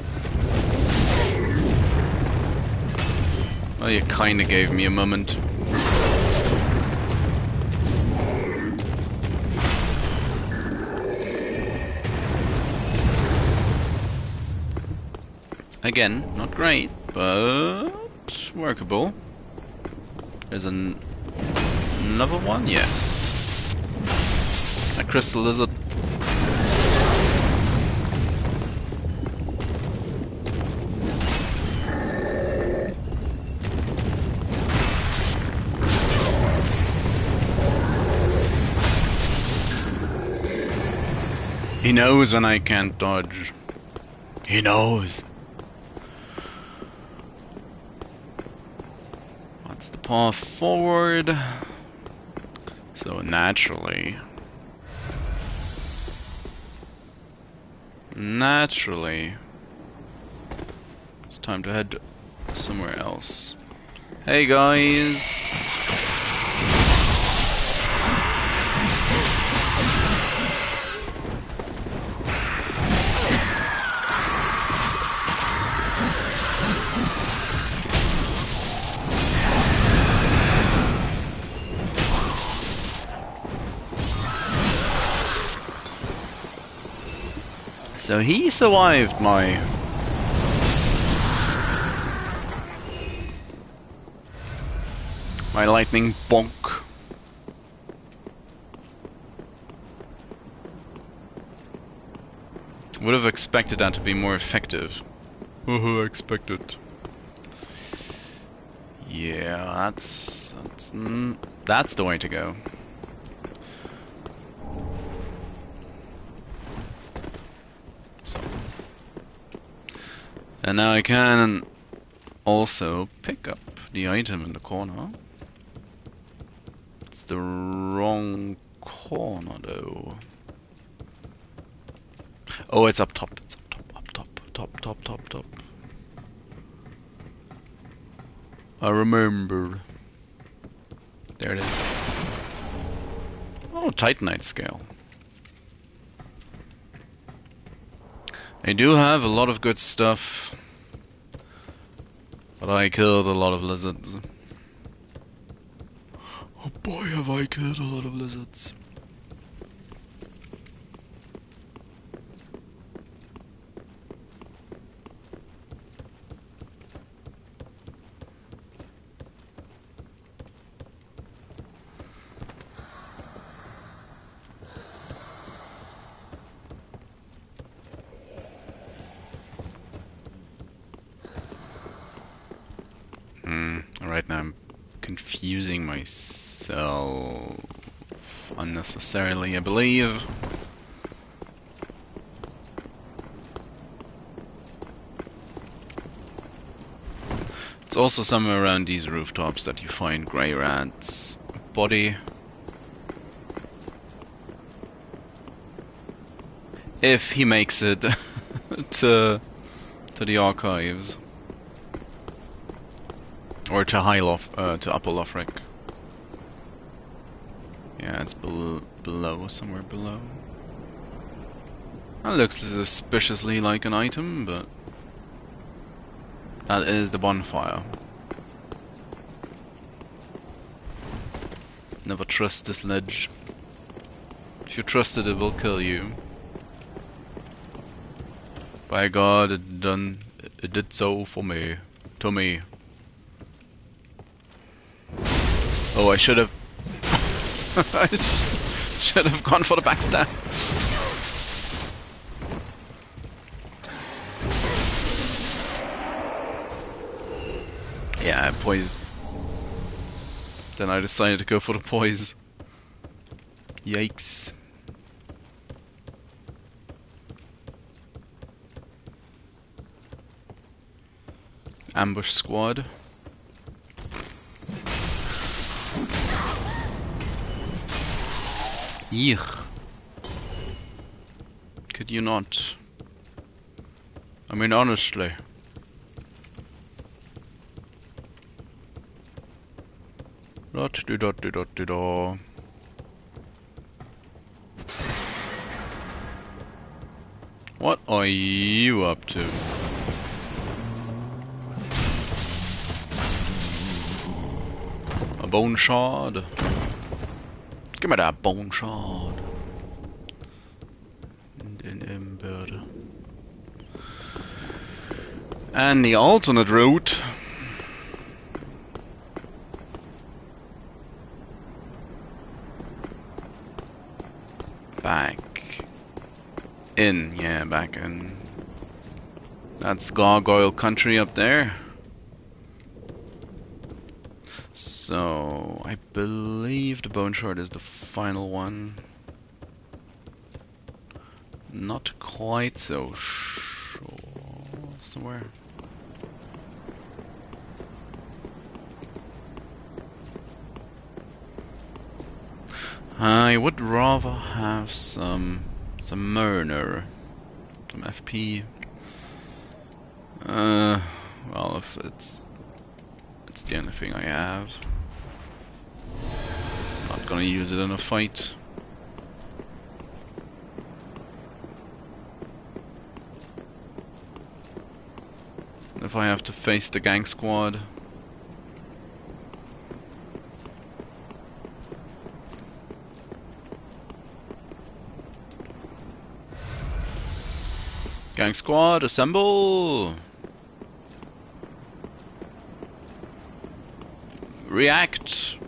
Well, you kinda gave me a moment. Again, not great, but workable. There's another one? Yes. A crystal lizard. He knows when I can't dodge. He knows. What's the path forward? So naturally, it's time to head somewhere else. Hey guys! So he survived my lightning bonk. Would have expected that to be more effective. Expected. Yeah, that's That's the way to go. So, and now I can also pick up the item in the corner. It's the wrong corner though. Oh, it's up top. It's up top. I remember. There it is. Oh, Titanite scale. I do have a lot of good stuff, but I killed a lot of lizards. Oh boy, have I killed a lot of lizards. Right now I'm confusing myself unnecessarily, I believe. It's also somewhere around these rooftops that you find Grey Rat's body. If he makes it to the archives. Or to to Upper Lothric. Yeah, it's below, somewhere below. That looks suspiciously like an item, but that is the bonfire. Never trust this ledge. If you trust it, it will kill you. By God, it did so for me. To me. Oh, I should have. I should have gone for the backstab. Yeah, poise. Then I decided to go for the poise. Yikes. Ambush squad. Eek. Could you not? I mean, honestly. Dot. What are you up to? A bone shard? Give me that bone shard. And ember. And the alternate route. Back in, yeah, back in. That's Gargoyle country up there. So, I believe the bone shard is the final one. Not quite so sure. Somewhere. I would rather have some Mariner, some FP. Well, if it's the only thing I have. Not gonna use it in a fight. If I have to face the Gank Squad. Gank Squad, assemble! React!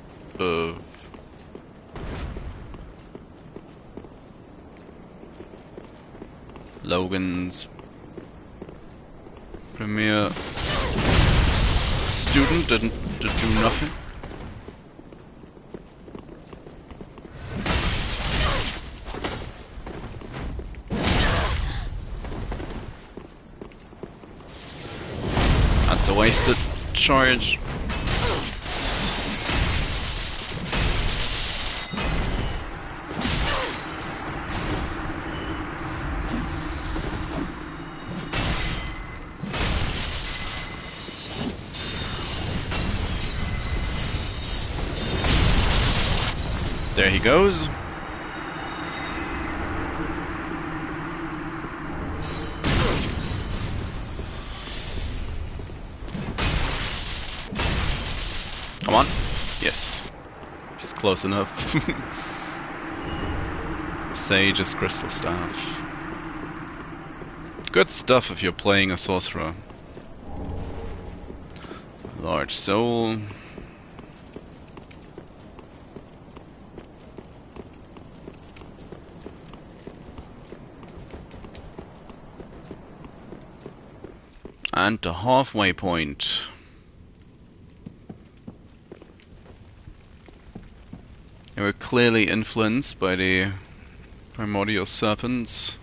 Logan's premier student did do nothing. wasted charge. There he goes. Come on. Yes. Just close enough. Sage's Crystal Staff. Good stuff if you're playing a sorcerer. Large soul. And the halfway point. They were clearly influenced by the primordial serpents.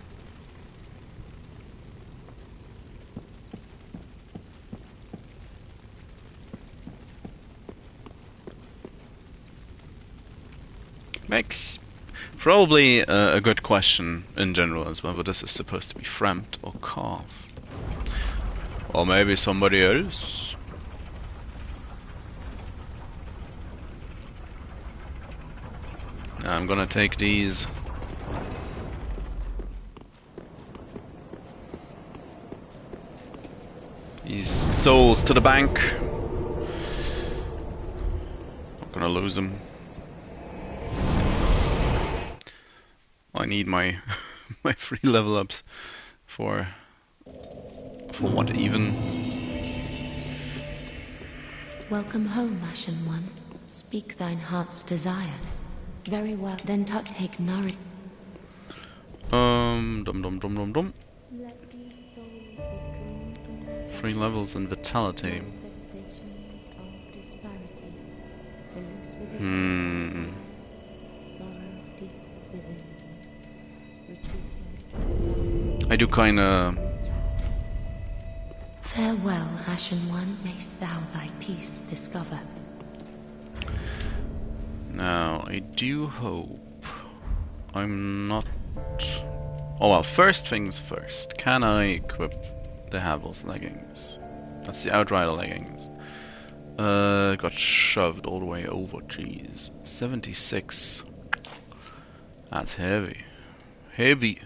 Makes probably a good question in general as whether this is supposed to be framed or carved. Or maybe somebody else. Now I'm gonna take these. These souls to the bank. Not gonna lose them. I need my my free level ups for what even? Welcome home, Ashen One. Speak thine heart's desire. Very well, then take nourish. Dum. Free levels and vitality. I do kinda. Farewell, Ashen One, mayst thou thy peace discover. Now, I do hope I'm not... Oh well, first things first. Can I equip the Havel's leggings? That's the Outrider leggings. Got shoved all the way over, jeez. 76. That's heavy. Heavy.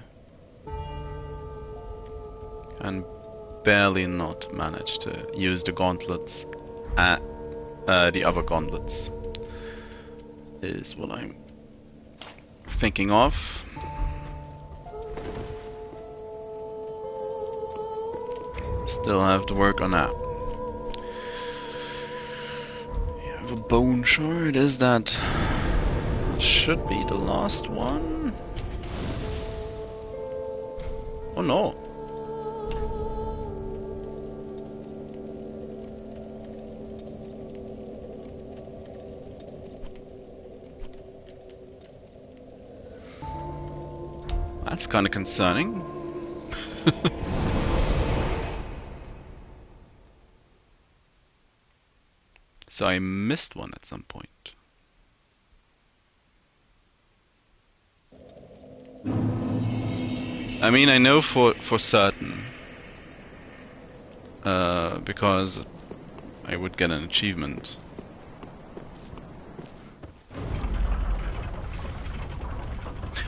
And barely not managed to use the gauntlets at the other gauntlets is what I'm thinking of. Still have to work on that. You have a bone shard, is that should be the last one? Oh no. That's kind of concerning. So I missed one at some point. I mean, I know for certain, because I would get an achievement.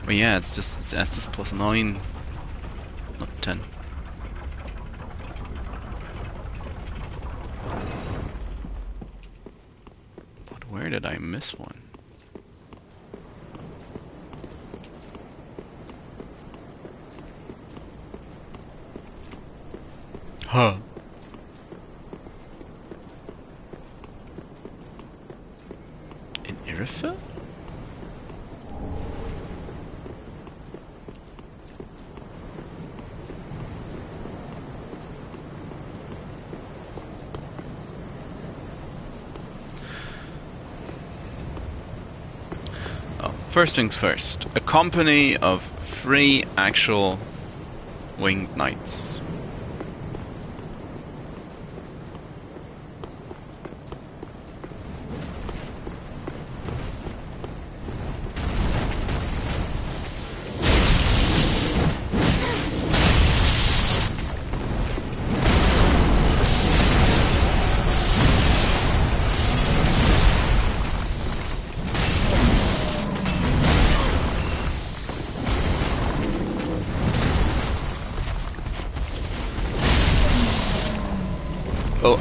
But yeah, it's Estus plus 9, not 10. But where did I miss one? Huh. In Irithel? First things first, a company of 3 actual winged knights. Oh,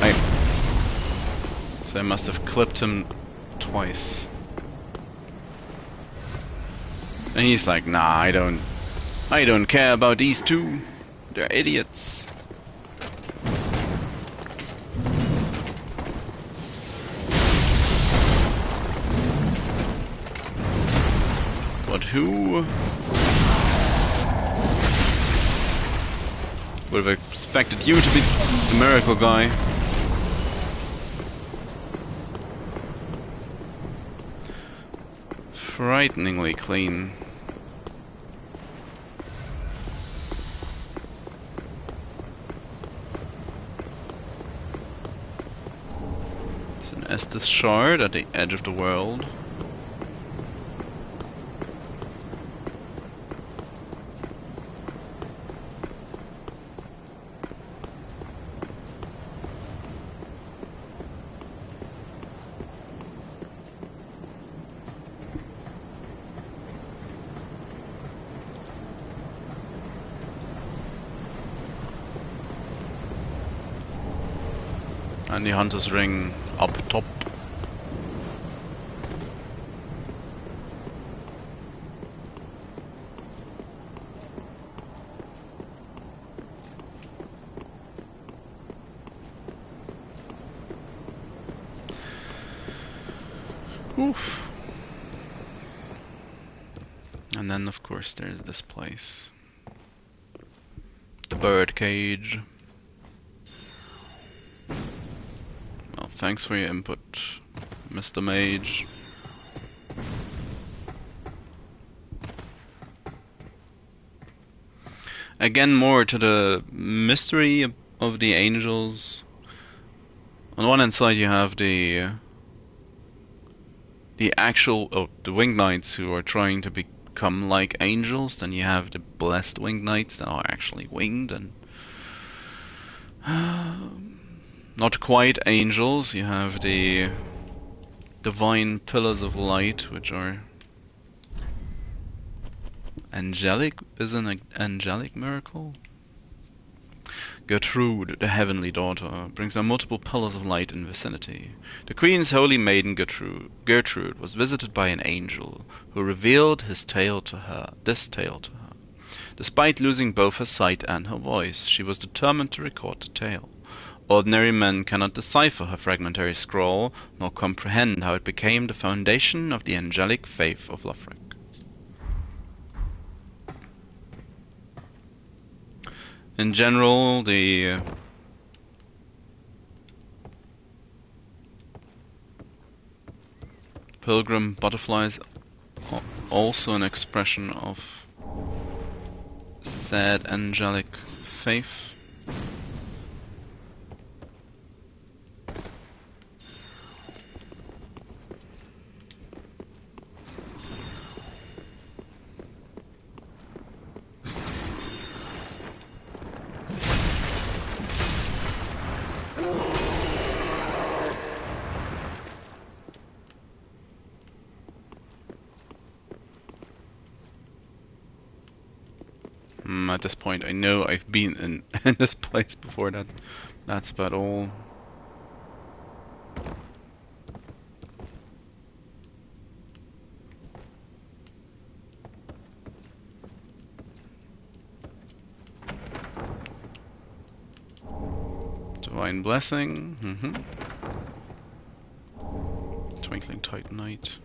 so I must have clipped him twice. And he's like, nah, I don't care about these two. They're idiots. But who would have expected you to be the miracle guy? Frighteningly clean. It's an Estus shard at the edge of the world. And the Hunter's Ring up top. Oof. And then of course there's this place. The bird cage. Thanks for your input, Mr. Mage. Again, more to the mystery of the angels. On one hand side you have the actual the winged knights who are trying to become like angels. Then you have the blessed winged knights that are actually winged and not quite angels. You have the divine pillars of light, which are angelic. Is an angelic miracle. Gertrude, the heavenly daughter, brings down multiple pillars of light in vicinity. The queen's holy maiden Gertrude was visited by an angel who revealed this tale to her. Despite losing both her sight and her voice, she was determined to record the tale. Ordinary men cannot decipher her fragmentary scroll, nor comprehend how it became the foundation of the angelic faith of Lothric. In general, the pilgrim butterflies are also an expression of sad angelic faith. At this point, I know I've been in this place before. That's about all. Divine Blessing. Twinkling Titanite.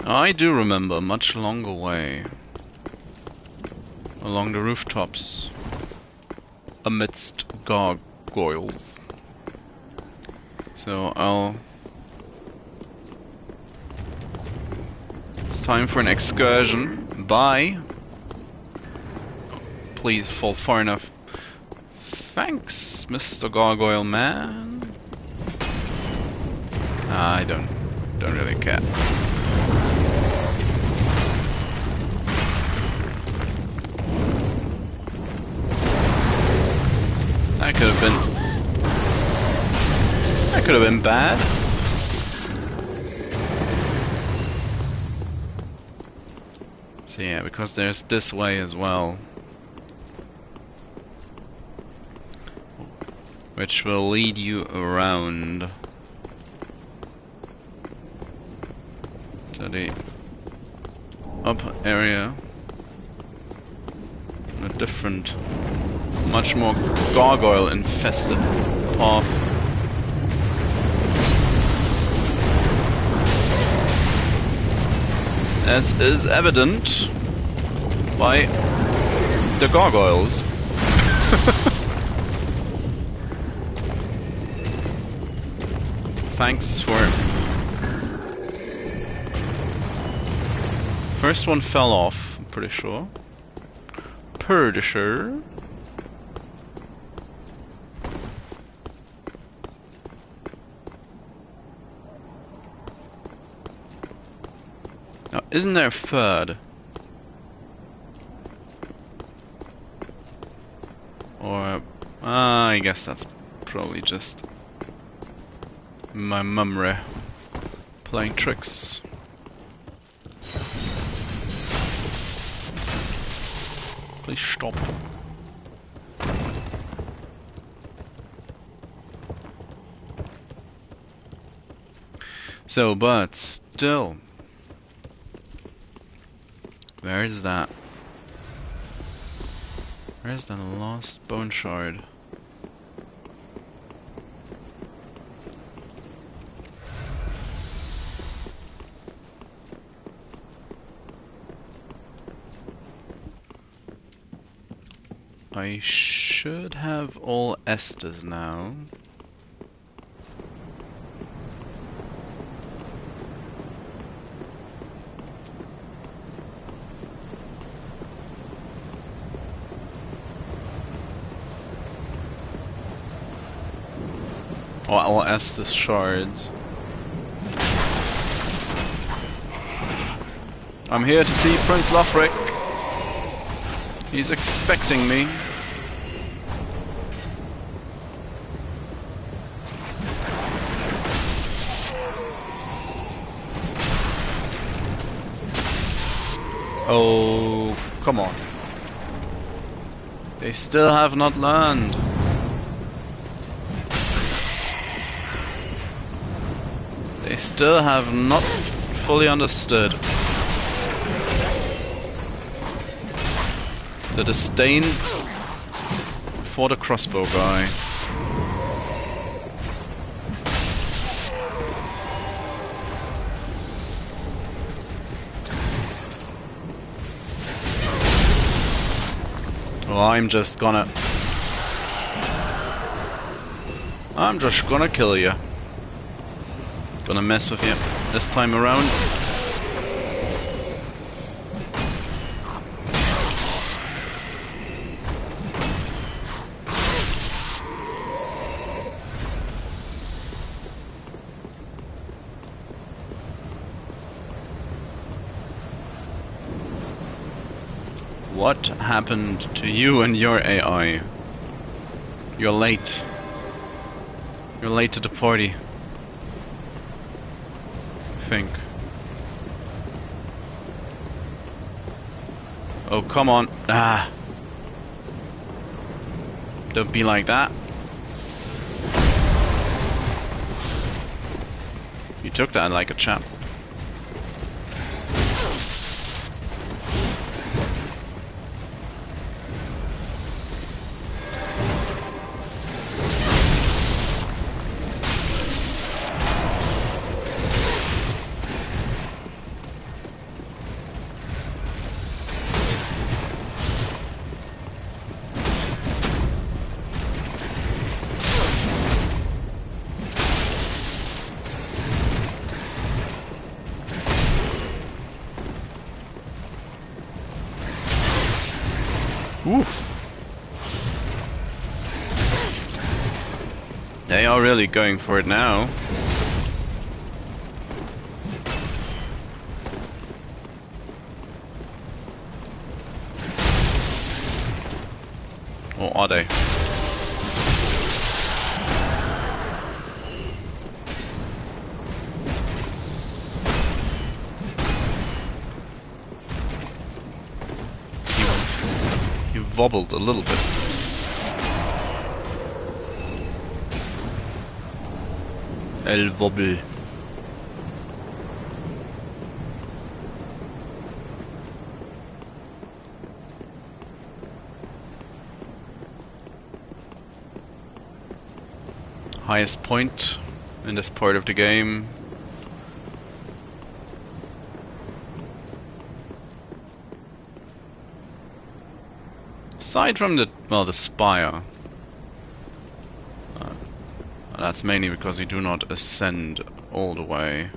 I do remember a much longer way along the rooftops amidst gargoyles. So it's time for an excursion. Bye. Oh, please fall far enough. Thanks, Mr. Gargoyle Man. I don't Don't really care. That could have been... That could have been bad. So yeah, because there's this way as well. Which will lead you around to the up area. A different, much more gargoyle infested path. As is evident by the gargoyles. Thanks for... First one fell off, I'm pretty sure. Pretty sure. Now, isn't there a third? Or... I guess that's probably just... my memory playing tricks. Please stop. So, but still, where is that? Where is that lost bone shard? I should have all Esters now. Oh, all Estus shards. I'm here to see Prince Lothric. He's expecting me. Oh, come on. They still have not learned. They still have not fully understood the disdain for the crossbow guy. Well, I'm just gonna kill you. Gonna mess with you this time around. What happened to you and your AI? You're late. You're late to the party. I think. Oh, come on. Ah. Don't be like that. You took that like a champ. Oof. They are really going for it now. Or are they? He wobbled a little bit. El wobble. Highest point in this part of the game. Aside from the spire. That's mainly because we do not ascend all the way.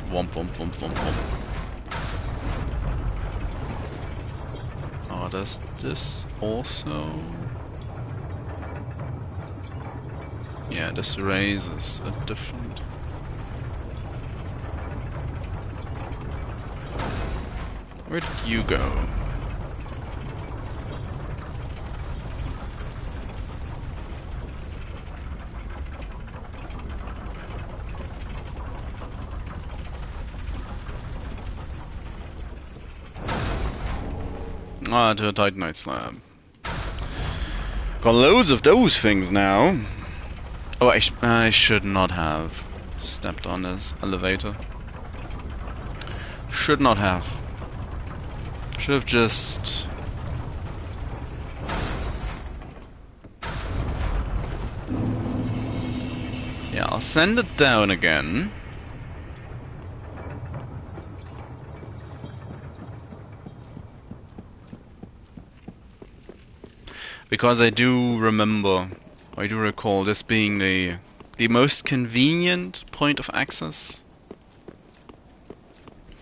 Womp womp womp womp womp. Oh, does this also? Yeah, this raises a different. Where did you go? Ah, to a Titanite slab. Got loads of those things now. Oh, I should not have stepped on this elevator. Should not have. Should have just... Yeah, I'll send it down again. Because I do recall this being the most convenient point of access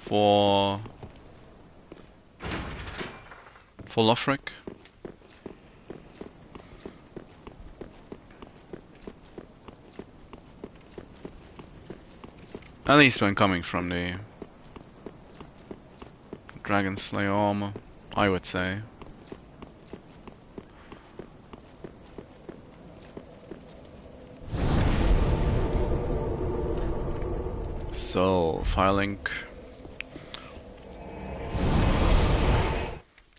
for Lothric. At least when coming from the Dragon Slayer armor, I would say. So, Firelink.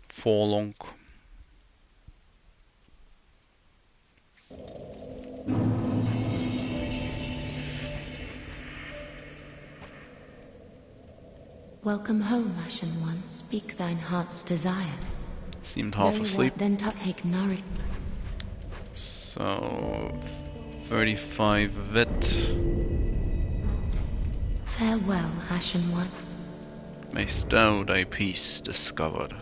Firelink. Welcome home, Ashen One. Speak thine heart's desire. Seemed half asleep. Then take nourishment. So, 35 of it. Farewell, Ashen One. Mayst thou thy peace discovered.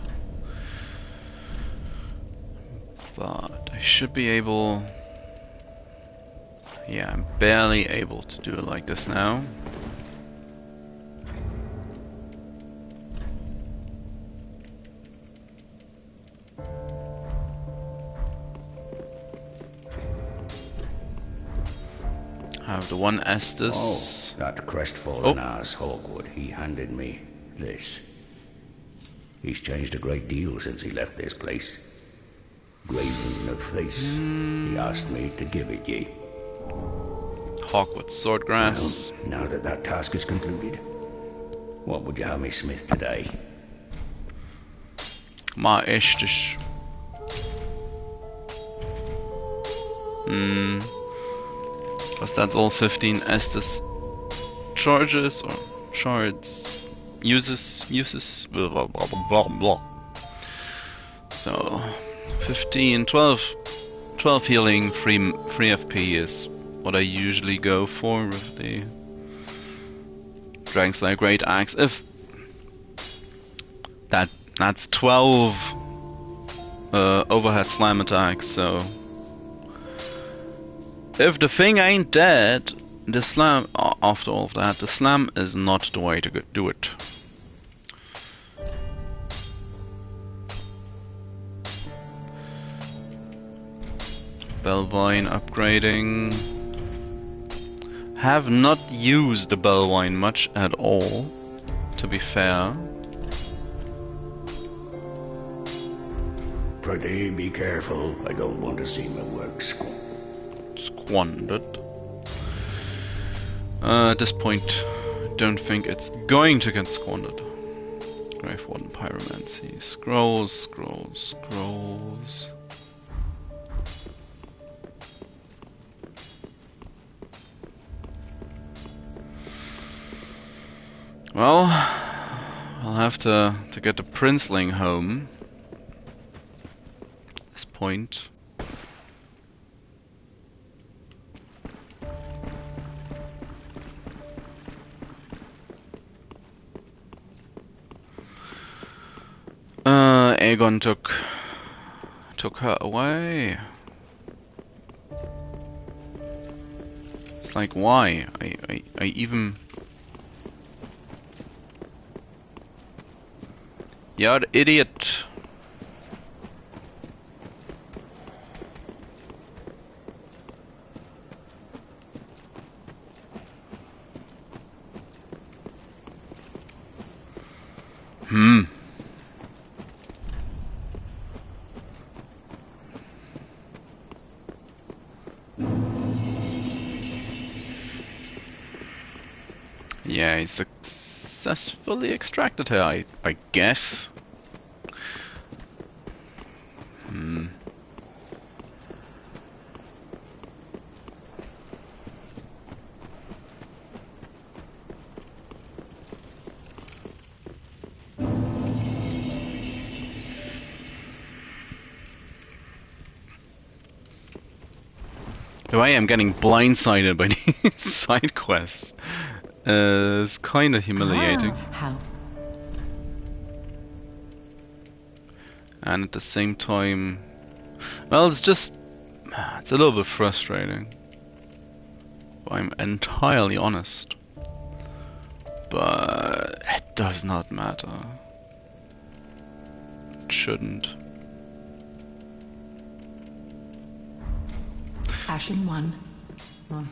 But I should be able... Yeah, I'm barely able to do it like this now. Have the one Estes. Oh, that crestfallen ass Hawkwood, he handed me this. He's changed a great deal since he left this place. Graven of face. He asked me to give it ye. Hawkwood Swordgrass. Well, now that that task is concluded, what would you have me smith today? Ma Estes. Because that's all 15 Estes charges or shards. Uses. Blah blah blah blah blah. So 15, 12 healing, 3 FP is what I usually go for with the Dragon Slayer Great Axe. If that's 12 overhead slam attacks, so if the thing ain't dead, the slam, after all of that, the slam is not the way to do it. Bellvine upgrading. Have not used the Bellvine much at all, to be fair. Prithee, be careful. I don't want to see my work squandered. At this point, don't think it's going to get squandered. Grave Warden Pyromancy. Scrolls, scrolls, scrolls. Well, I'll have to get the Princeling home. At this point. Eygon took her away. It's like, why? I even... You're idiot. Yeah, he successfully extracted her, I guess. The way I'm getting blindsided by these side quests is kind of humiliating. And at the same time, well, it's a little bit frustrating. If I'm entirely honest. But it does not matter. It shouldn't. Ashen 1. Oh.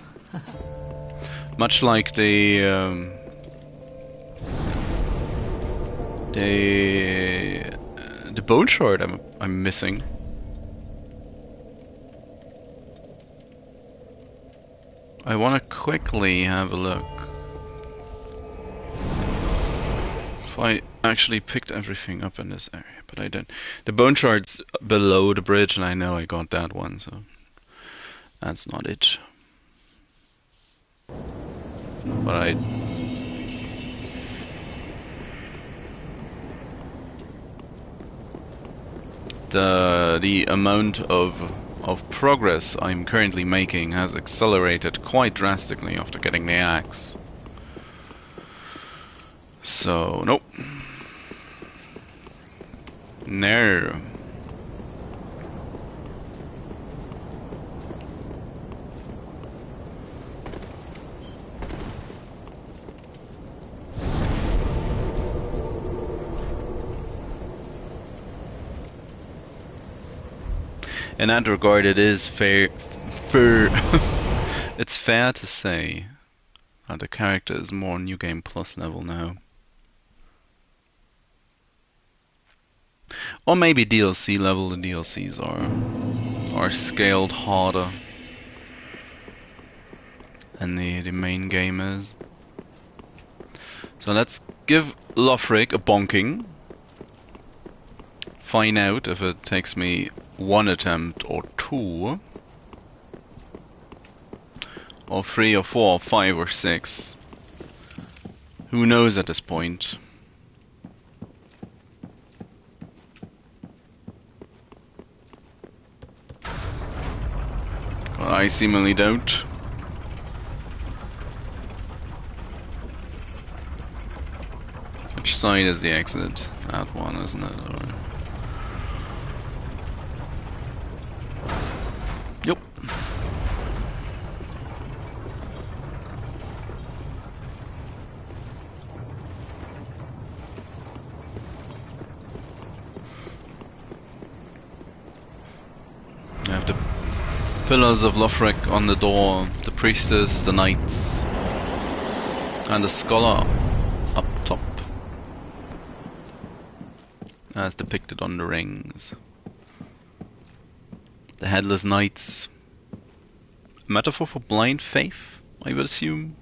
Much like the bone shard I'm missing. I want to quickly have a look. If I actually picked everything up in this area, but I didn't. The bone shard's below the bridge, and I know I got that one, so that's not it. But the amount of progress I'm currently making has accelerated quite drastically after getting the axe. So nope. No. In that regard, it is fair. It's fair to say that the character is more New Game Plus level now, or maybe DLC level. The DLCs are scaled harder than the main game is. So let's give Lothric a bonking. Find out if it takes me 1 attempt or 2 or 3 or 4 or 5 or 6. Who knows at this point? Well, I seemingly don't. Which side is the exit? That one, isn't it? Or... Yep. I have to Pillars of Lothric on the door, the Priestess, the Knights, and the Scholar up top, as depicted on the rings. The Headless Knights, a metaphor for blind faith, I would assume.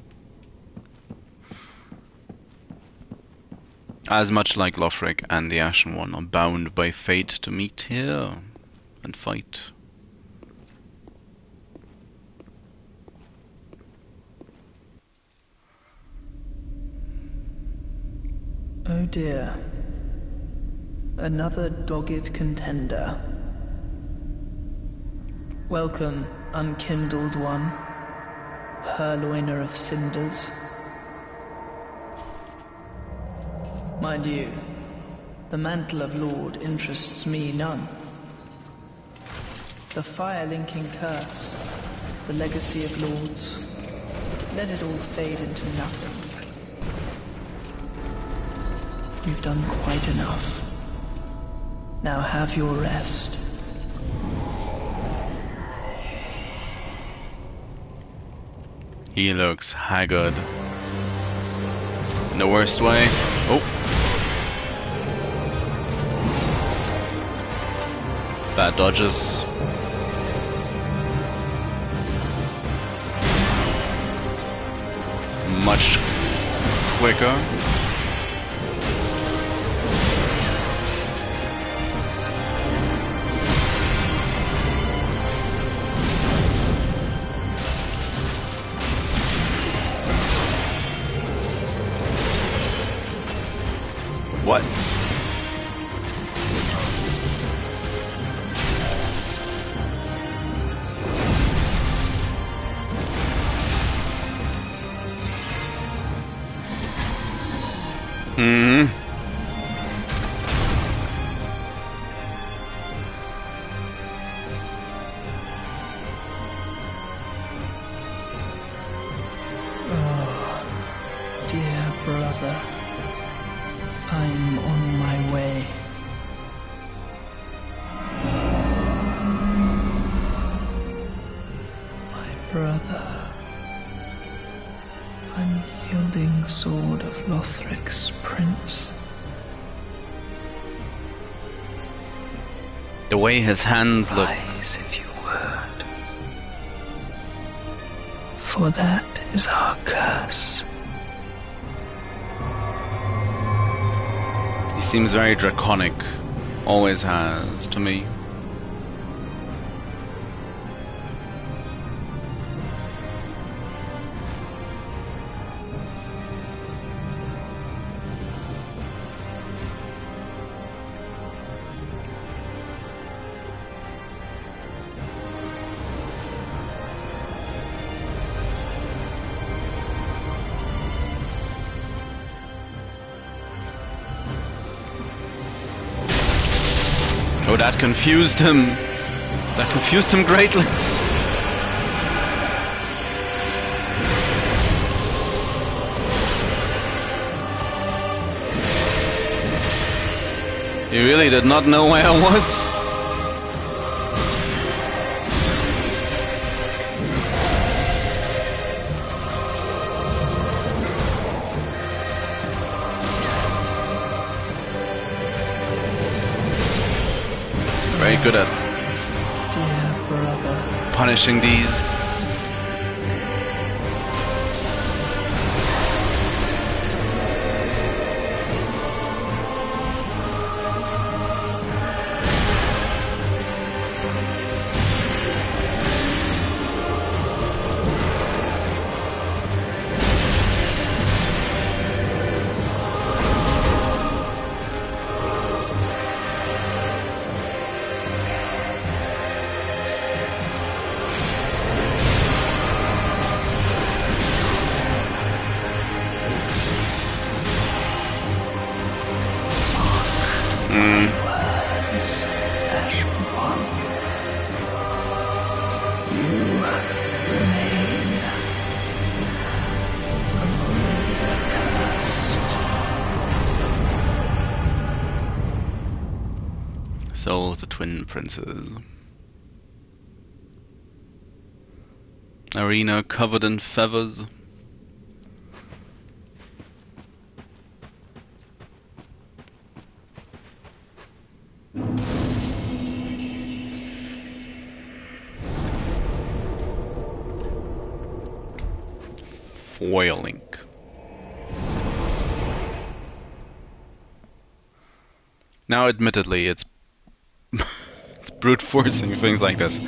As much like Lothric and the Ashen One are bound by fate to meet here and fight. Oh dear. Another dogged contender. Welcome, unkindled one, purloiner of cinders. Mind you, the mantle of Lord interests me none. The fire-linking curse, the legacy of lords, let it all fade into nothing. You've done quite enough. Now have your rest. He looks haggard. In the worst way. Oh. Bad dodges. Much quicker. What? Oh, dear brother. I'm on my way. My brother. Unyielding sword of Lothric's prince. The way his hands look. Rise if you would. For that is our curse. He seems very draconic. Always has, to me. Oh, that confused him. That confused him greatly. He really did not know where I was. Very good at Dear brother. punishing these. Soul of the Twin Princes. Arena covered in feathers. Firelink. Now, admittedly, it's it's brute forcing things like this.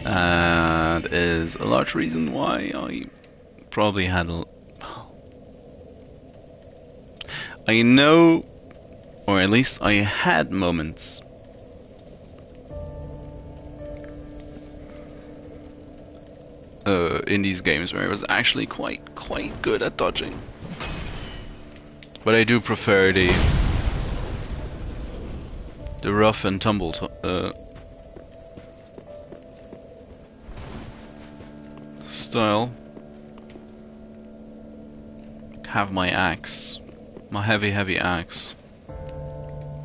And is a large reason why I probably had I know, or at least I had moments in these games where I was actually quite good at dodging. But I do prefer the rough and tumble style. Have my axe, my heavy axe.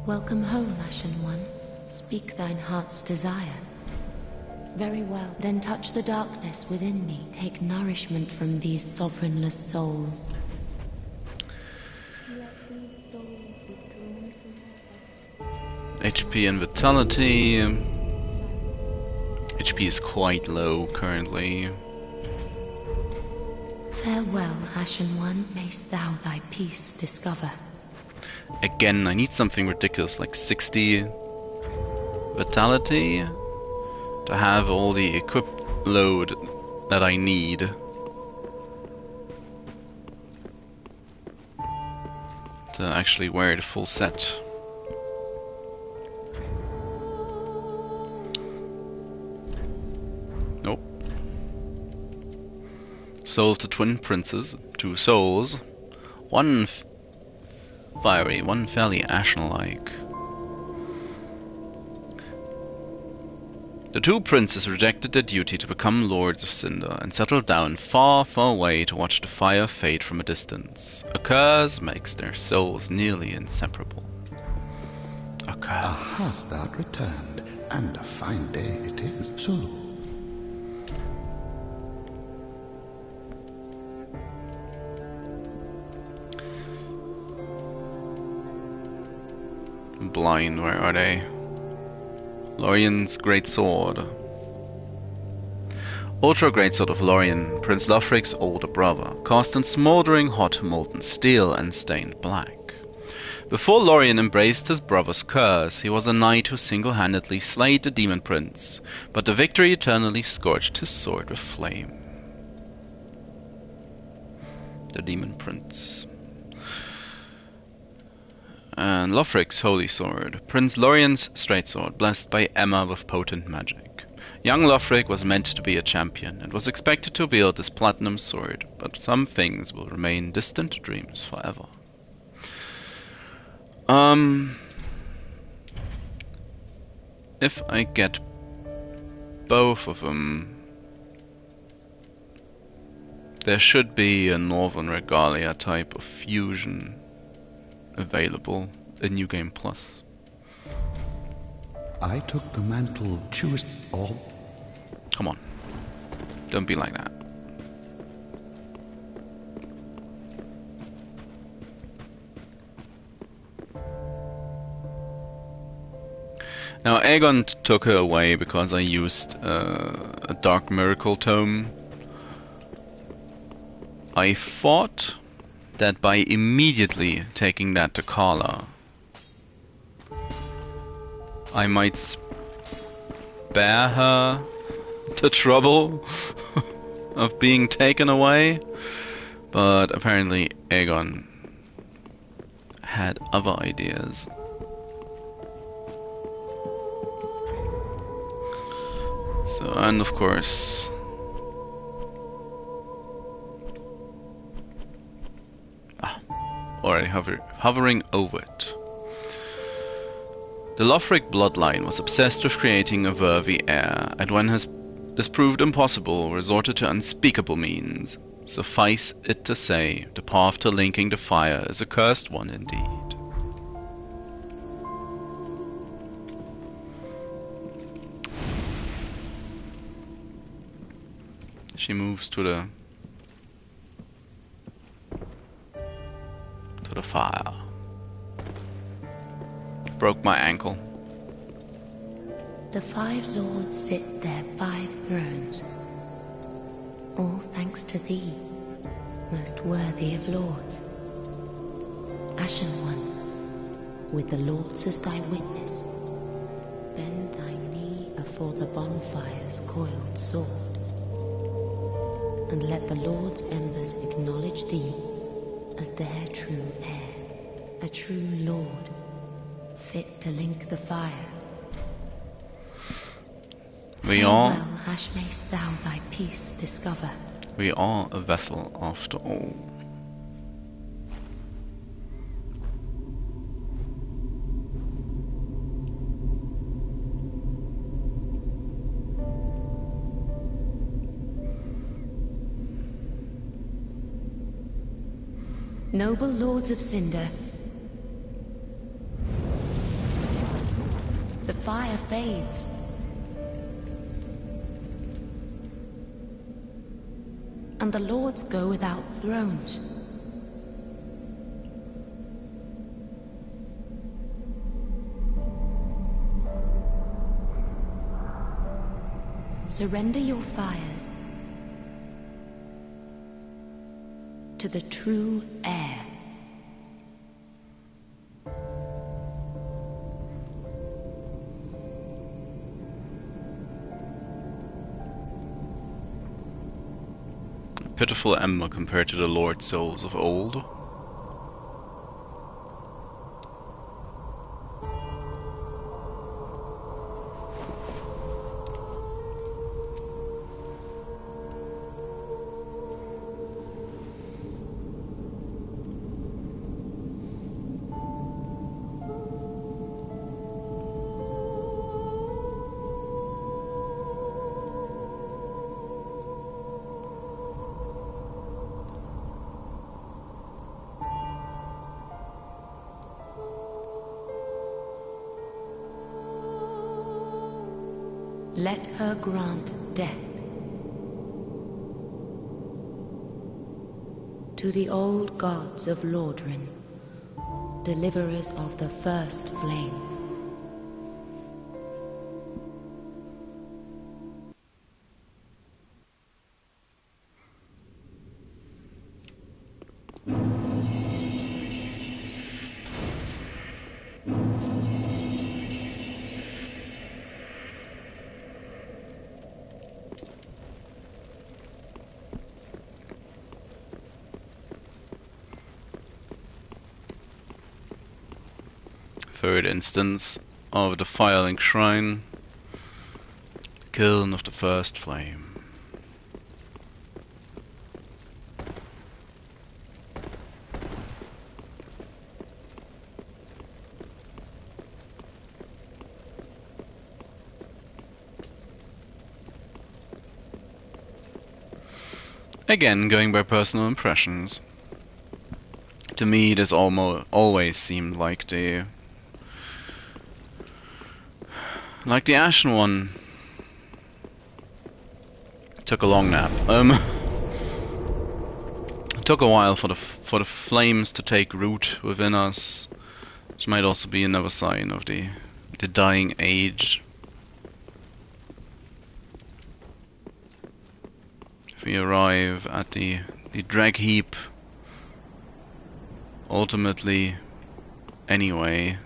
Welcome home, Ashen One. Speak thine heart's desire. Very well. Then touch the darkness within me. Take nourishment from these sovereignless souls. HP and vitality. HP is quite low currently. Farewell, Ashen One. Mayst thou thy peace discover. Again, I need something ridiculous like 60 vitality to have all the equipped load that I need. To actually wear the full set. Nope. Soul of the Twin Princes, 2 souls. One fiery, one fairly ashen-like. The 2 princes rejected their duty to become lords of Cinder and settled down far away to watch the fire fade from a distance. A curse makes their souls nearly inseparable. A curse. Hast thou returned, and a fine day it is too. Blind, where are they? Lorian's Great Sword. Ultra Great Sword of Lorian, Prince Lothric's older brother, cast in smoldering hot molten steel and stained black. Before Lorian embraced his brother's curse, he was a knight who single-handedly slayed the demon prince, but the victory eternally scorched his sword with flame. The demon prince. And Lothric's holy sword, Prince Lorian's straight sword, blessed by Emma with potent magic. Young Lothric was meant to be a champion, and was expected to wield this platinum sword, but some things will remain distant dreams forever. If I get both of them, there should be a Northern Regalia type of fusion available in New Game Plus. I took the mantle, choose all. Come on. Don't be like that. Now Eygon took her away because I used a Dark Miracle Tome. I thought that by immediately taking that to Kala, I might spare her the trouble of being taken away, but apparently Eygon had other ideas. So, and of course, already hovering over it. The Lothric bloodline was obsessed with creating a worthy heir, and when this proved impossible, resorted to unspeakable means. Suffice it to say, the path to linking the fire is a cursed one indeed. She moves to the fire. Broke my ankle. The 5 lords sit their 5 thrones, all thanks to thee, most worthy of lords. Ashen One, with the lords as thy witness, bend thy knee afore the bonfire's coiled sword, and let the lords' embers acknowledge thee as their true heir, a true lord, fit to link the fire. We are... Well, Ash, mayst thou thy peace discover. We are a vessel after all. Noble lords of Cinder, the fire fades. And the lords go without thrones. Surrender your fires to the true heir. Pitiful ember compared to the lord souls of old. Let her grant death to the old gods of Lordran, deliverers of the first flame. Third instance of the Firelink Shrine, Kiln of the First Flame. Again, going by personal impressions. To me, this always seemed like the Ashen One took a long nap. It took a while for the flames to take root within us, which might also be another sign of the dying age. If we arrive at the drag heap, ultimately, anyway.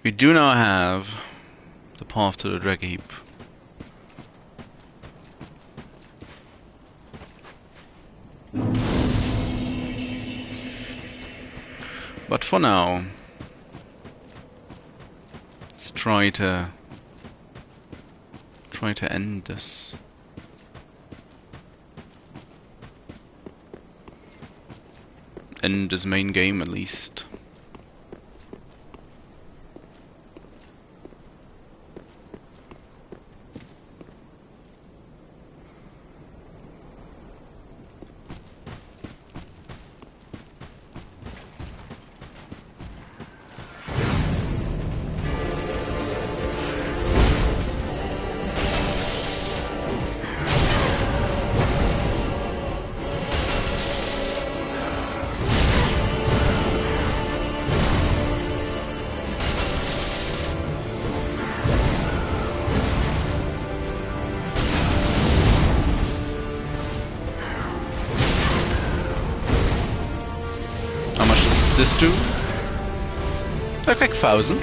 We do now have the path to the drag heap. But for now, let's try to end this. End this main game at least. to. Like 1,000.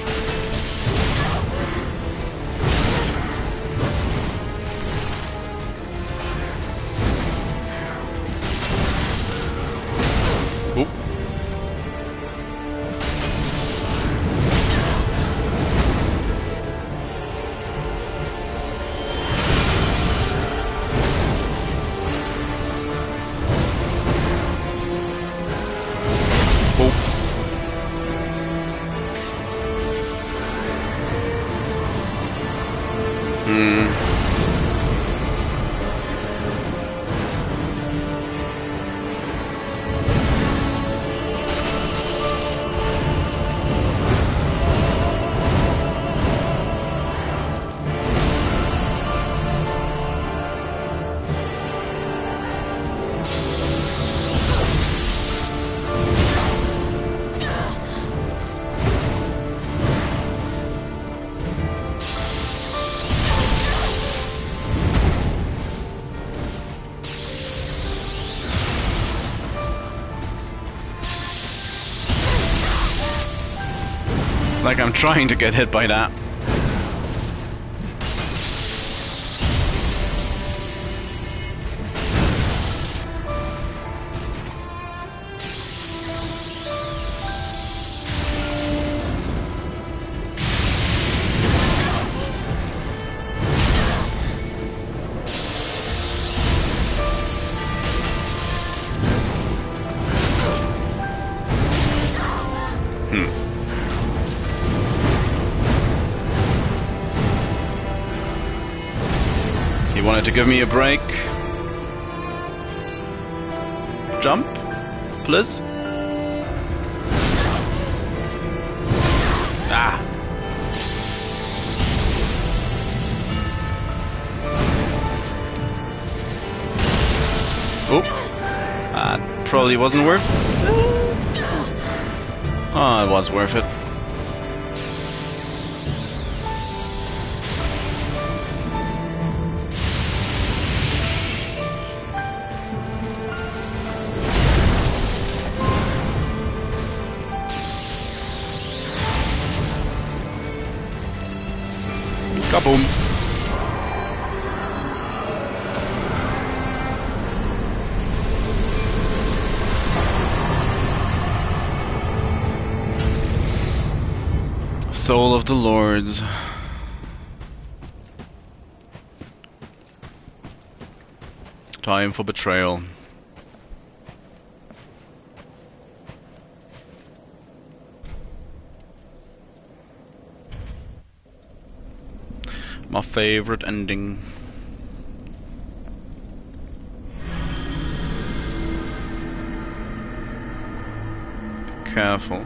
Oop. Like I'm trying to get hit by that. You wanted to give me a break? Jump, please. Ah. Oh, that probably wasn't worth it. Oh, it was worth it. Kaboom. Soul of the Lords. Time for betrayal. My favorite ending. Be careful.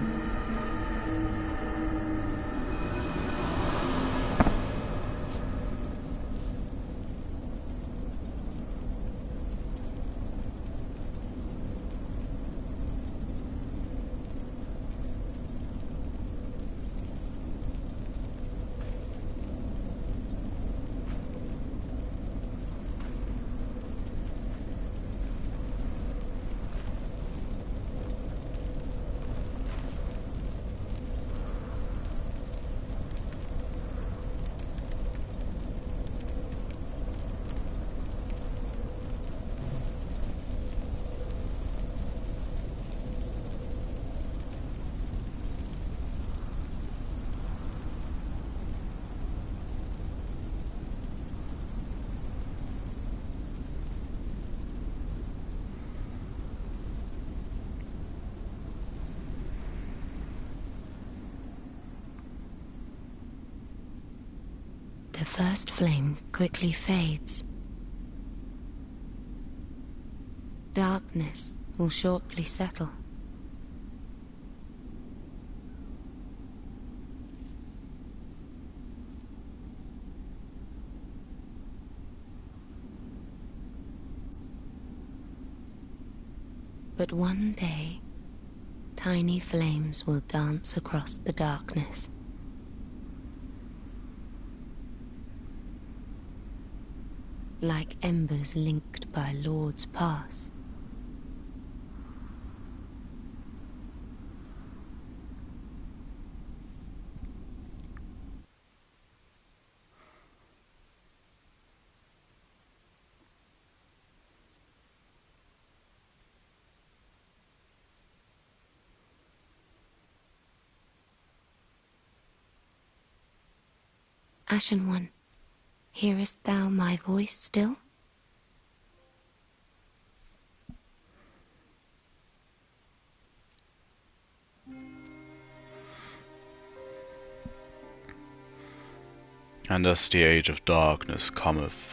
The first flame quickly fades. Darkness will shortly settle. But one day, tiny flames will dance across the darkness. Like embers linked by lords past. Ashen One, hearest thou my voice still? And as the age of darkness cometh,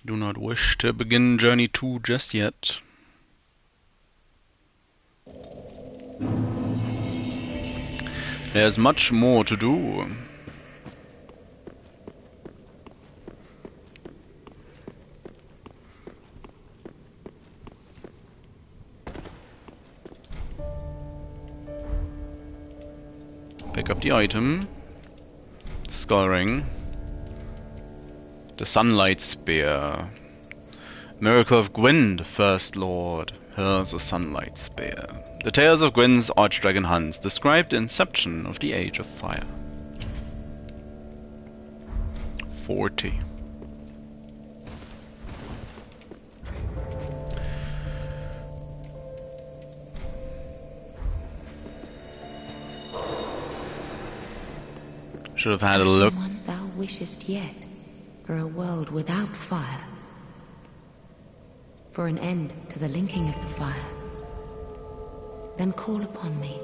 do not wish to begin Journey 2 just yet. There's much more to do. Pick up the item. Skull ring. The Sunlight Spear. Miracle of Gwyn, the First Lord. Here's a Sunlight Spear. The tales of Gwyn's Archdragon hunts describe the inception of the Age of Fire. 40. Should have had a look. One thou wishest yet, for a world without fire, for an end to the linking of the fire, then call upon me.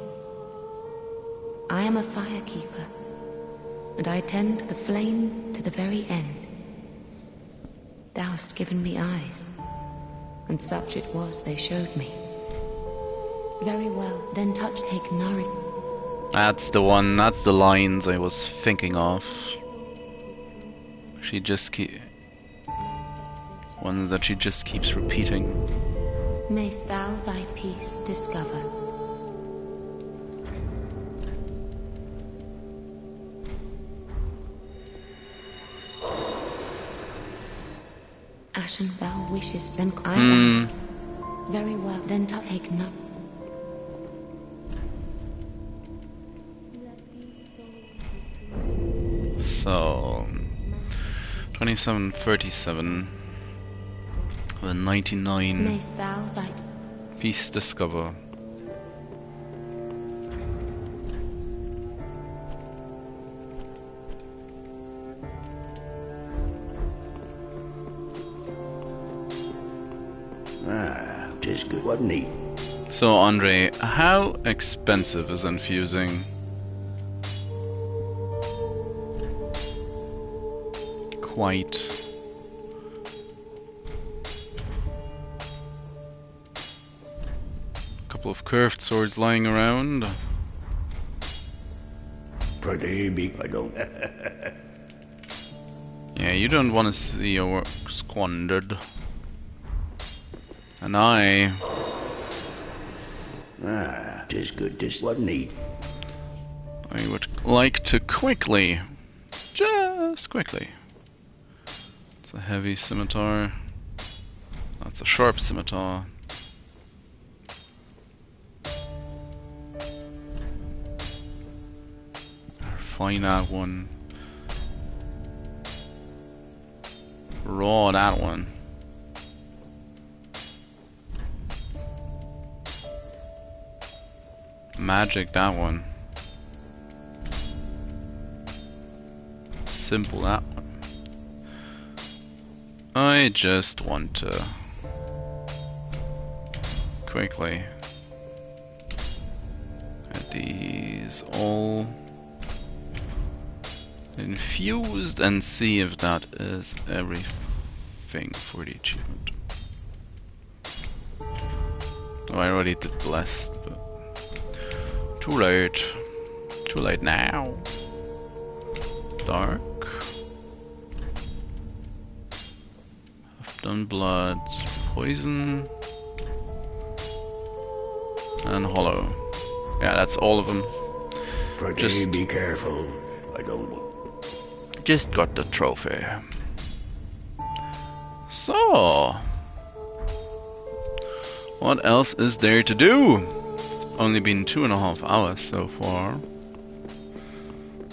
I am a firekeeper, and I tend the flame to the very end. Thou hast given me eyes, and such it was they showed me. Very well, then touch take nourish. That's the one, that's the lines I was thinking of. She just ones that she just keeps repeating. Mayst thou thy peace discover. Ashen thou wishest, then I ask. Very well, then take no. So 2737 with 99 Mayst thou thy piece discover. Ah, 'tis good, wasn't he? So Andre, how expensive is infusing? Quite. Couple of curved swords lying around. Pretty big, I don't. Yeah, you don't want to see your work squandered. And I... Ah, 'tis good, 'tis wasn't he? I would like to quickly, just quickly. It's a heavy scimitar. That's a sharp scimitar. Refine that one. Raw that one. Magic that one. Simple that one. I just want to quickly get these all infused and see if that is everything for the achievement. Oh, I already did blessed, but too late. Too late now. Dark. I've done blood, poison, and hollow. Yeah, that's all of them. Pretty Just be careful. I don't want. Just got the trophy. So, what else is there to do? It's only been 2.5 hours so far.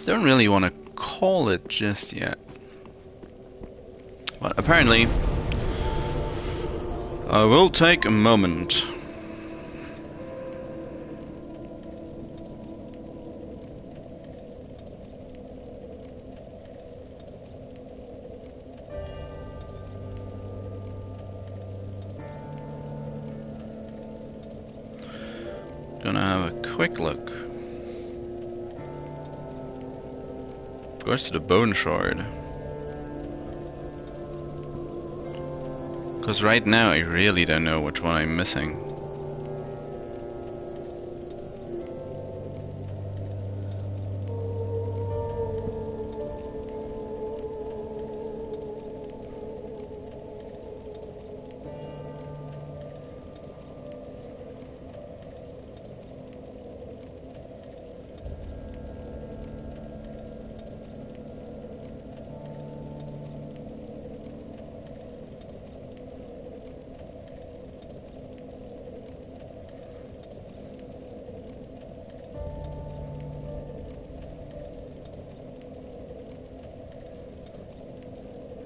Don't really want to call it just yet. But apparently, I will take a moment. Gonna have a quick look. Of course, to the bone shard. Because right now I really don't know which one I'm missing.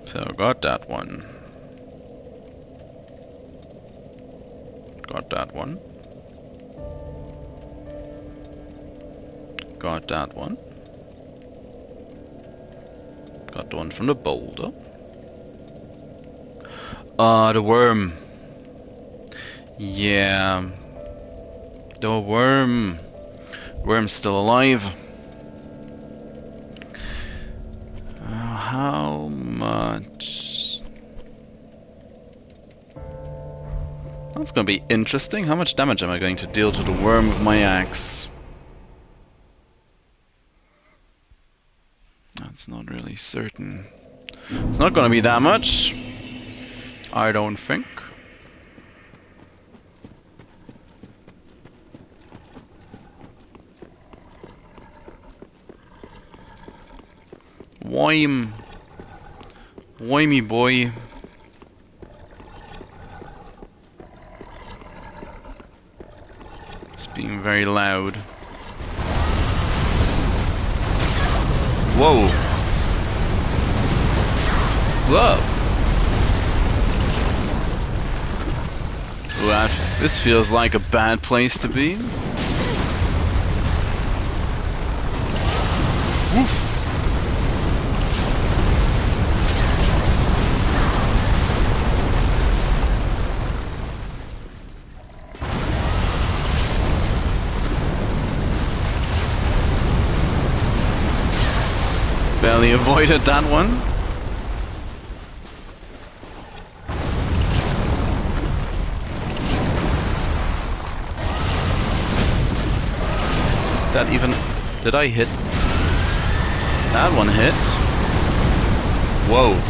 So, got that one. Got that one. Got that one. Got the one from the boulder. The worm. Yeah. The worm. Worm's still alive. How much? That's gonna be interesting. How much damage am I going to deal to the worm with my axe? That's not really certain. It's not gonna be that much, I don't think. Why me boy? It's being very loud. Whoa! Whoa! Well, this feels like a bad place to be. Woof! Barely avoided that one. That even... Did I hit? That one hit. Whoa.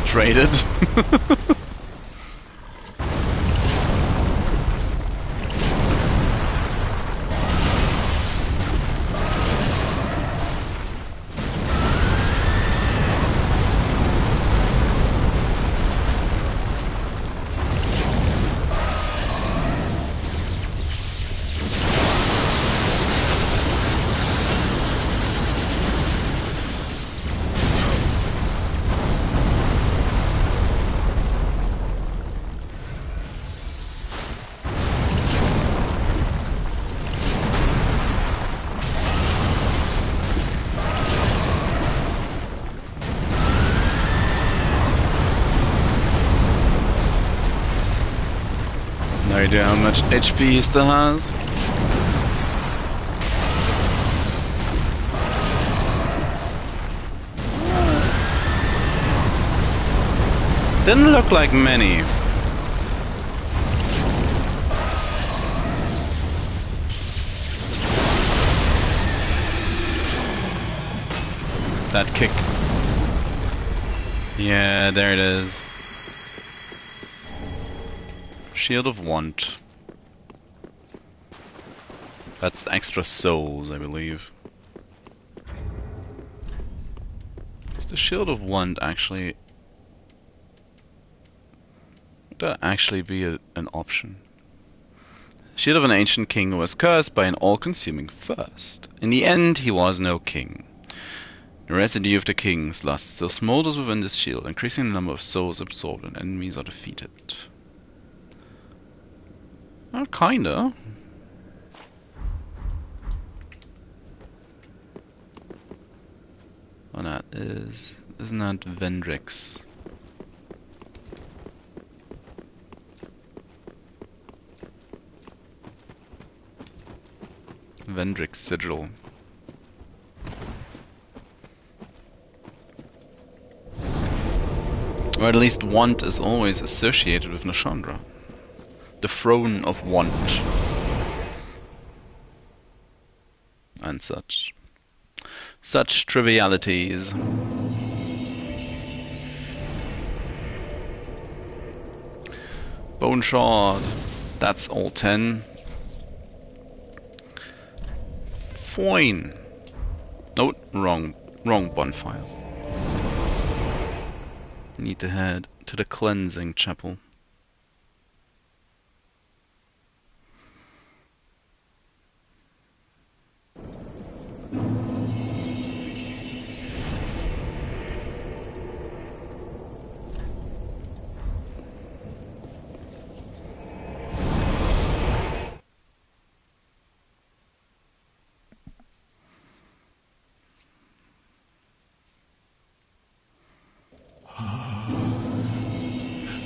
Traded. No idea how much HP he still has. Didn't look like many. That kick. Yeah, there it is. Shield of Want. That's extra souls, I believe. the Shield of Want actually... Would that actually be an option? Shield of an ancient king who was cursed by an all-consuming thirst. In the end, he was no king. The residue of the king's lust still smolders within this shield, increasing the number of souls absorbed and enemies are defeated. Well, kinda. Oh, that is... Isn't that Vendrick's? Vendrick's sigil. Or at least want is always associated with Nashandra. The throne of want. And such. Such trivialities. Bone Shard. That's all 10. Fine. No, wrong bonfire. Need to head to the cleansing chapel.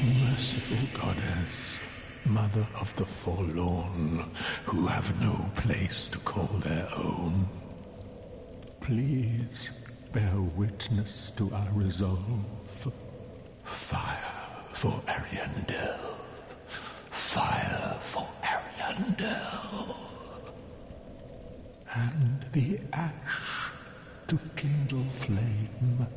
Merciful goddess, mother of the forlorn, who have no place to call their own, please bear witness to our resolve. Fire for Ariandel. Fire for Ariandel. And the ash to kindle flame.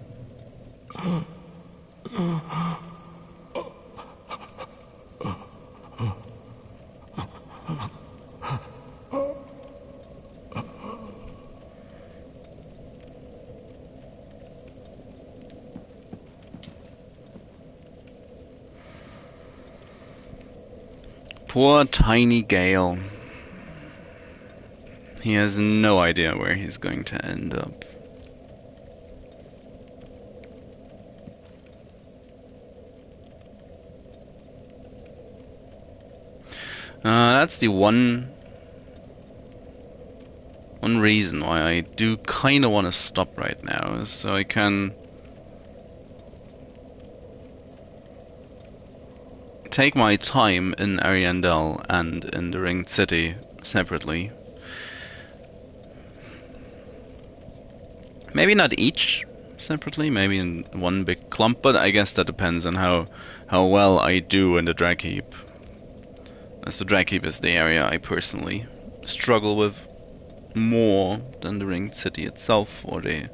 Poor tiny Gale. He has no idea where he's going to end up. That's the one reason why I do kind of want to stop right now, is so I can take my time in Ariandel and in the Ringed City separately. Maybe not each separately, maybe in one big clump, but I guess that depends on how well I do in the Drag Heap. As the Drag Heap is the area I personally struggle with more than the Ringed City itself, or the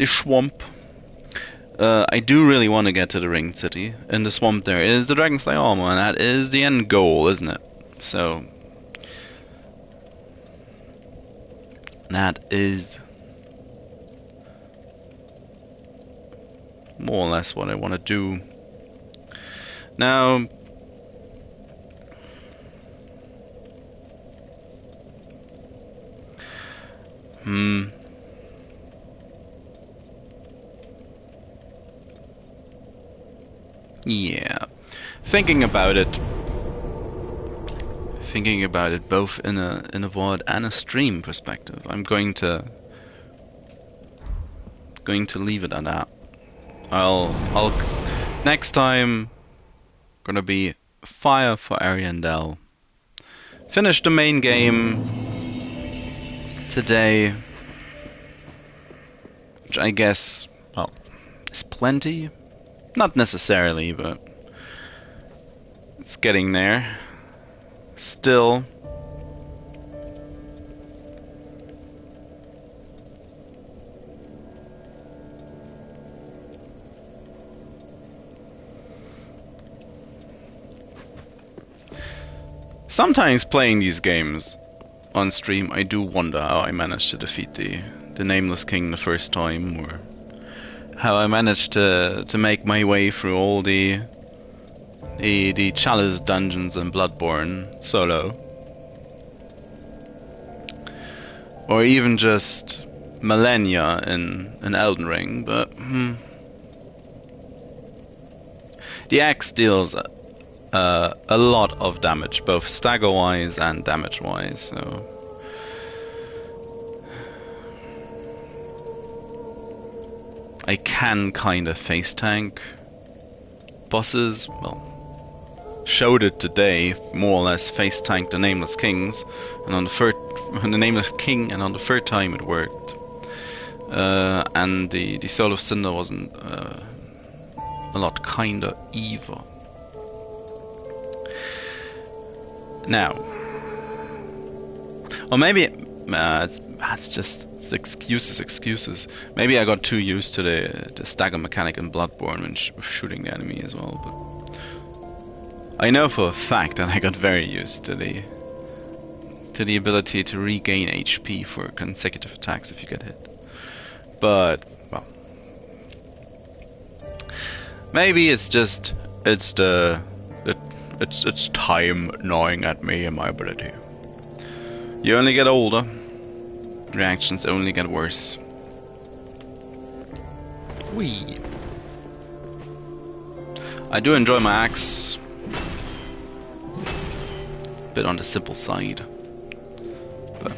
swamp. I do really want to get to the Ringed City. In the swamp there is the Dragonslayer armor, and that is the end goal, isn't it? So that is more or less what I want to do. Now, yeah, thinking about it both in a VOD and a stream perspective, I'm going to leave it at that. I'll next time gonna be fire for Ariandel. Finish the main game today, which I guess, well, is plenty. Not necessarily, but it's getting there. Still. Sometimes playing these games on stream, I do wonder how I managed to defeat the Nameless King the first time, or how I managed to make my way through all the Chalice dungeons in Bloodborne solo. Or even just millennia in Elden Ring, but the axe deals a lot of damage, both stagger-wise and damage-wise, so... I can kind of face tank bosses. Well, showed it today, more or less face tanked the Nameless Kings, and on the Nameless King, and on the third time it worked. And the Soul of Cinder wasn't a lot kinder either. Now, or maybe it's just excuses. Maybe I got too used to the stagger mechanic in Bloodborne when shooting the enemy as well. But I know for a fact that I got very used to the ability to regain HP for consecutive attacks if you get hit. But well, maybe it's time gnawing at me and my ability. You only get older. Reactions only get worse. Whee! I do enjoy my axe. Bit on the simple side. But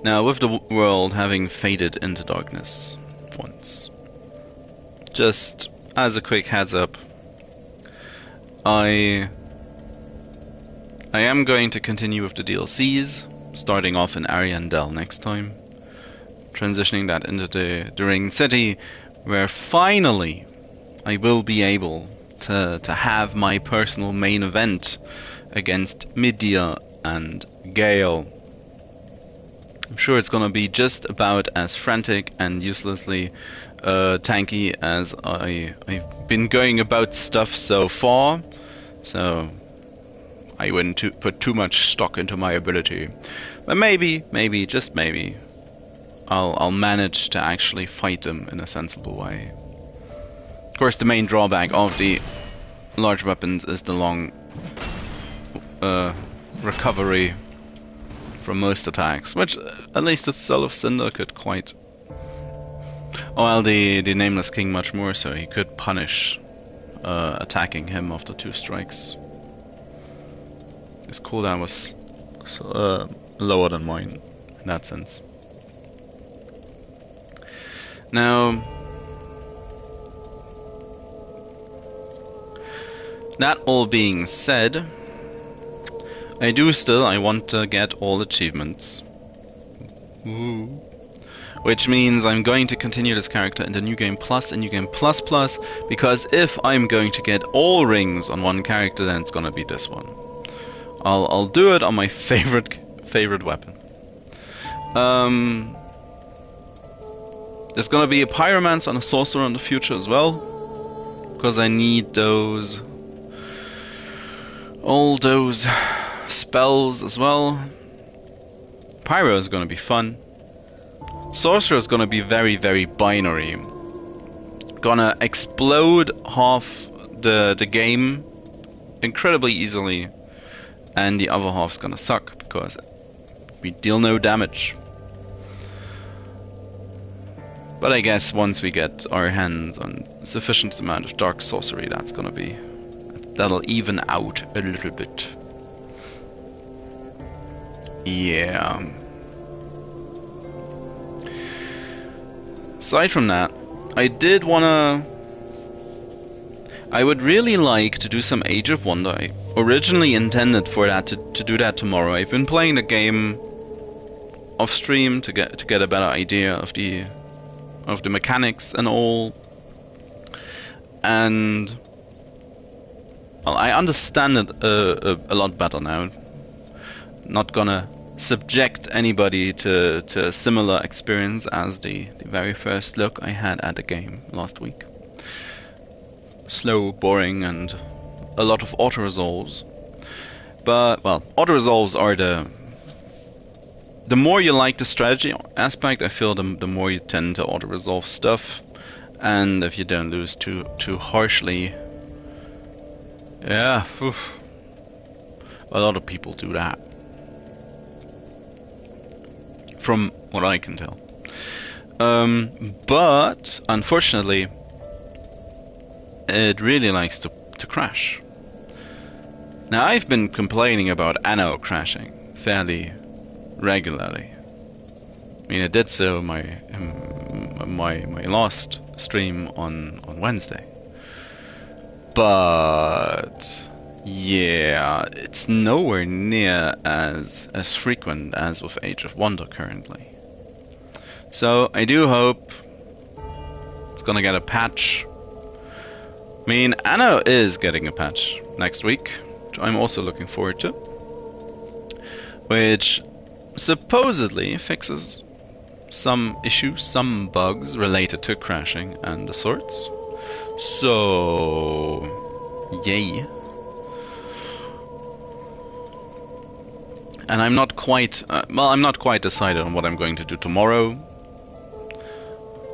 now, with the world having faded into darkness once, just as a quick heads up, I am going to continue with the DLCs, starting off in Ariandel next time, transitioning that into the Ring City, where finally I will be able to have my personal main event against Midia and Gale. I'm sure it's gonna be just about as frantic and uselessly tanky as I've been going about stuff so far, so I wouldn't put too much stock into my ability. But maybe, just maybe, I'll manage to actually fight them in a sensible way. Of course, the main drawback of the large weapons is the long recovery from most attacks, which at least the Soul of Cinder could quite... Well, the Nameless King much more so. He could punish attacking him after 2 strikes. His cooldown was lower than mine in that sense. Now, that all being said, I want to get all achievements. Ooh. Which means I'm going to continue this character into New Game Plus and New Game Plus Plus, because if I'm going to get all rings on one character, then it's gonna be this one. I'll do it on my favorite weapon. There's gonna be a Pyromancer and a Sorcerer in the future as well, because I need all those spells as well. Pyro is gonna be fun. Sorcerer is gonna be very, very binary. Gonna explode half the game incredibly easily, and the other half's gonna suck because we deal no damage. But I guess once we get our hands on sufficient amount of dark sorcery, that'll even out a little bit. Yeah. Aside from that, I would really like to do some Age of Wonder. I originally intended for that to do that tomorrow. I've been playing the game off stream to get a better idea of the mechanics and all, and well, I understand it a lot better now. Not gonna subject anybody to a similar experience as the very first look I had at the game last week. Slow, boring, and a lot of auto-resolves. But, well, auto-resolves are the more you like the strategy aspect, I feel the more you tend to auto-resolve stuff, and if you don't lose too harshly, yeah, oof, a lot of people do that, from what I can tell. But unfortunately, it really likes to crash. Now, I've been complaining about Anno crashing fairly regularly. I mean, I did so my last stream on Wednesday. But yeah, it's nowhere near as frequent as with Age of Wonder currently. So I do hope it's gonna get a patch. I mean, Anno is getting a patch next week, which I'm also looking forward to, which supposedly fixes some issues, some bugs related to crashing and the sorts. So, yay. And I'm not quite, I'm not quite decided on what I'm going to do tomorrow.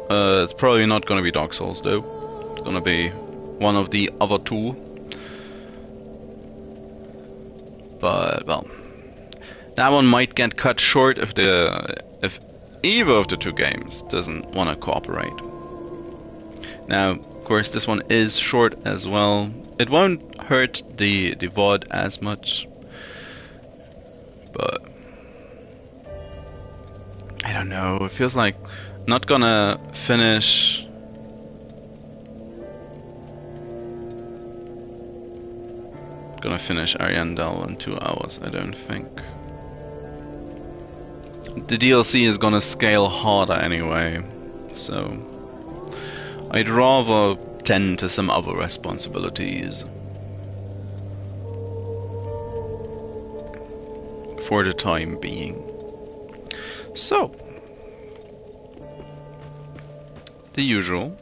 It's probably not going to be Dark Souls though. It's going to be one of the other two. But, well, that one might get cut short if either of the two games doesn't want to cooperate. Now, of course, this one is short as well. It won't hurt the VOD as much, but I don't know. It feels like not gonna finish. Gonna finish Ariandel in 2 hours, I don't think. The DLC is gonna scale harder anyway, so I'd rather tend to some other responsibilities for the time being. So, the usual.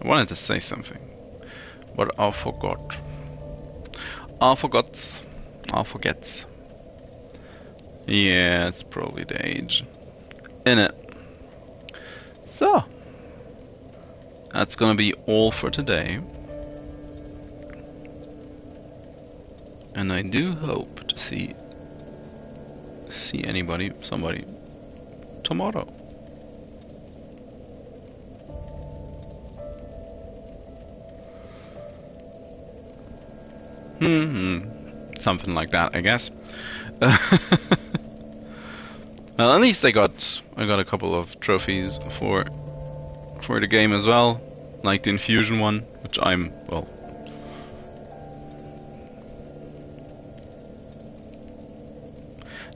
I wanted to say something, but I forgot. I forgets. Yeah, it's probably the age. In it. So, that's gonna be all for today. And I do hope to see somebody tomorrow. Something like that, I guess. Well, at least I got a couple of trophies for the game as well, like the Infusion one, which I'm, well,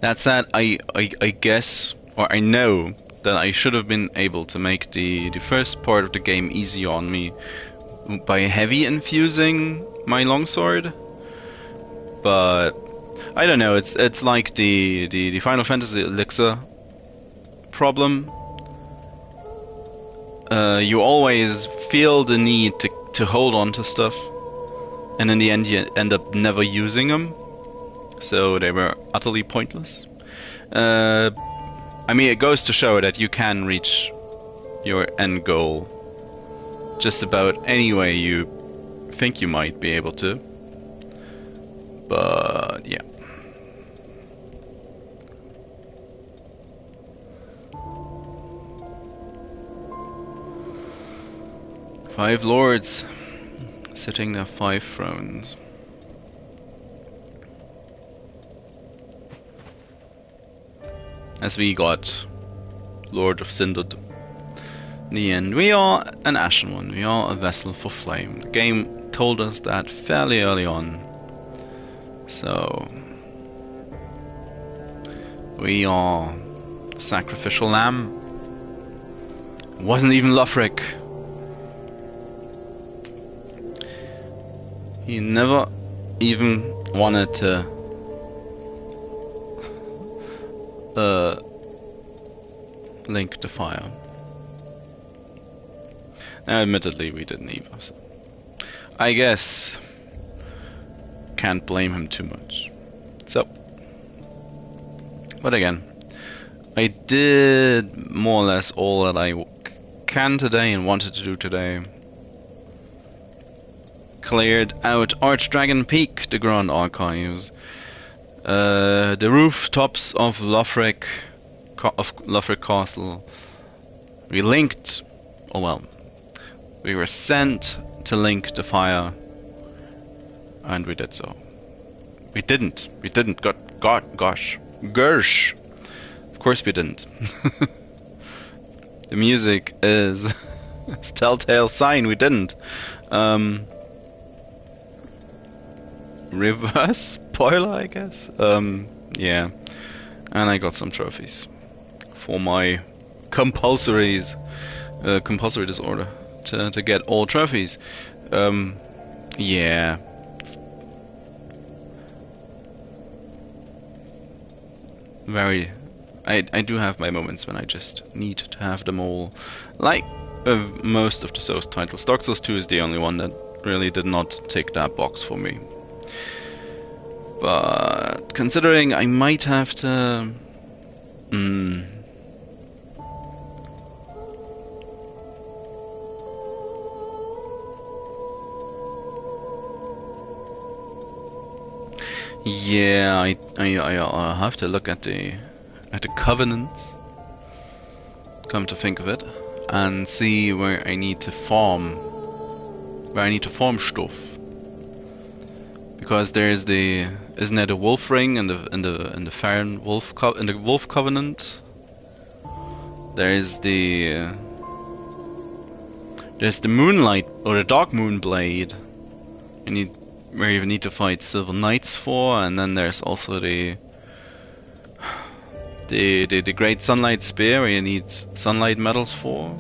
that said, I guess, or I know that I should have been able to make the first part of the game easy on me by heavy infusing my longsword, but I don't know. It's like the Final Fantasy elixir problem. You always feel the need to hold on to stuff, and in the end you end up never using them, so they were utterly pointless. I mean, it goes to show that you can reach your end goal just about any way you think you might be able to. But yeah. Five lords sitting their 5 thrones. As we got Lord of Cinder. In the end, we are an Ashen One. We are a vessel for flame. The game told us that fairly early on. So we are the sacrificial lamb. It wasn't even Lothric. He never even wanted to Link the Fire. Now, admittedly, we didn't either. So I guess can't blame him too much. So, but again, I did more or less all that I can today and wanted to do today. Cleared out Archdragon Peak, the Grand Archives, the rooftops of Lothric Castle. We linked, oh well, we were sent to link the fire, and we did so. We didn't. Gosh. Gersh. Of course we didn't. The music is it's a telltale sign we didn't. Reverse spoiler, I guess. Yeah. And I got some trophies for my compulsory disorder to get all trophies. Yeah. Very. I do have my moments when I just need to have them all. Like most of the Souls titles. Dark Souls 2 is the only one that really did not tick that box for me. But considering I might have to... Yeah, I'll have to look at the covenants, come to think of it, and see where I need to farm stuff. Because there's isn't there the wolf ring and the Farron wolf in the wolf covenant? There's the moonlight or the dark moon blade. Where you need to fight silver knights for, and then there's also the great sunlight spear where you need sunlight medals for.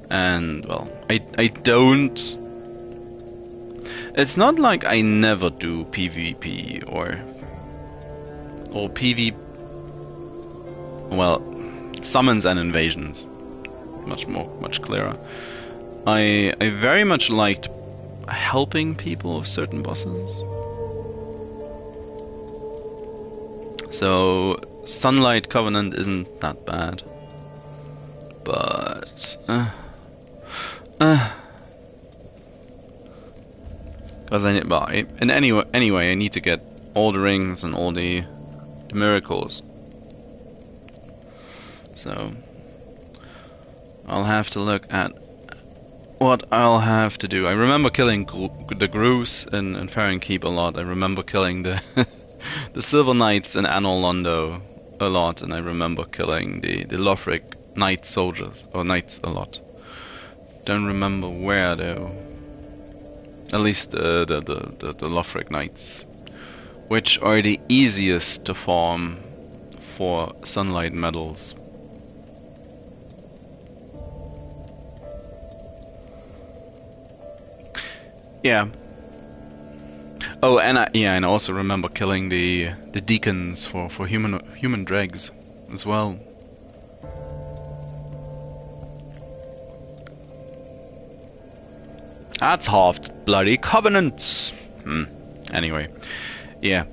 And well, I don't. It's not like I never do PvP or PV. Well, summons and invasions, much clearer. I very much liked helping people with certain bosses. So Sunlight Covenant isn't that bad, but because anyway I need to get all the rings and all the miracles. So I'll have to look at what I'll have to do. I remember killing the Groose in Firelink Keep a lot. I remember killing the the Silver Knights in Anor Londo a lot, and I remember killing the Lothric Knight soldiers or knights a lot. Don't remember where though. At least the Lothric Knights, which are the easiest to farm for sunlight medals. Yeah. Oh, and I also remember killing the deacons for human dregs as well. That's half the bloody covenants. Anyway, yeah.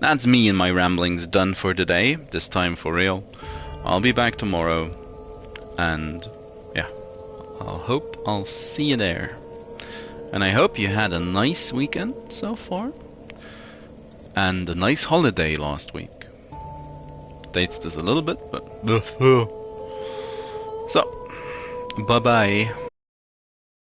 That's me and my ramblings done for today. This time for real. I'll be back tomorrow, and yeah. I'll see you there. And I hope you had a nice weekend so far. And a nice holiday last week. Dates this a little bit, but... So, bye-bye.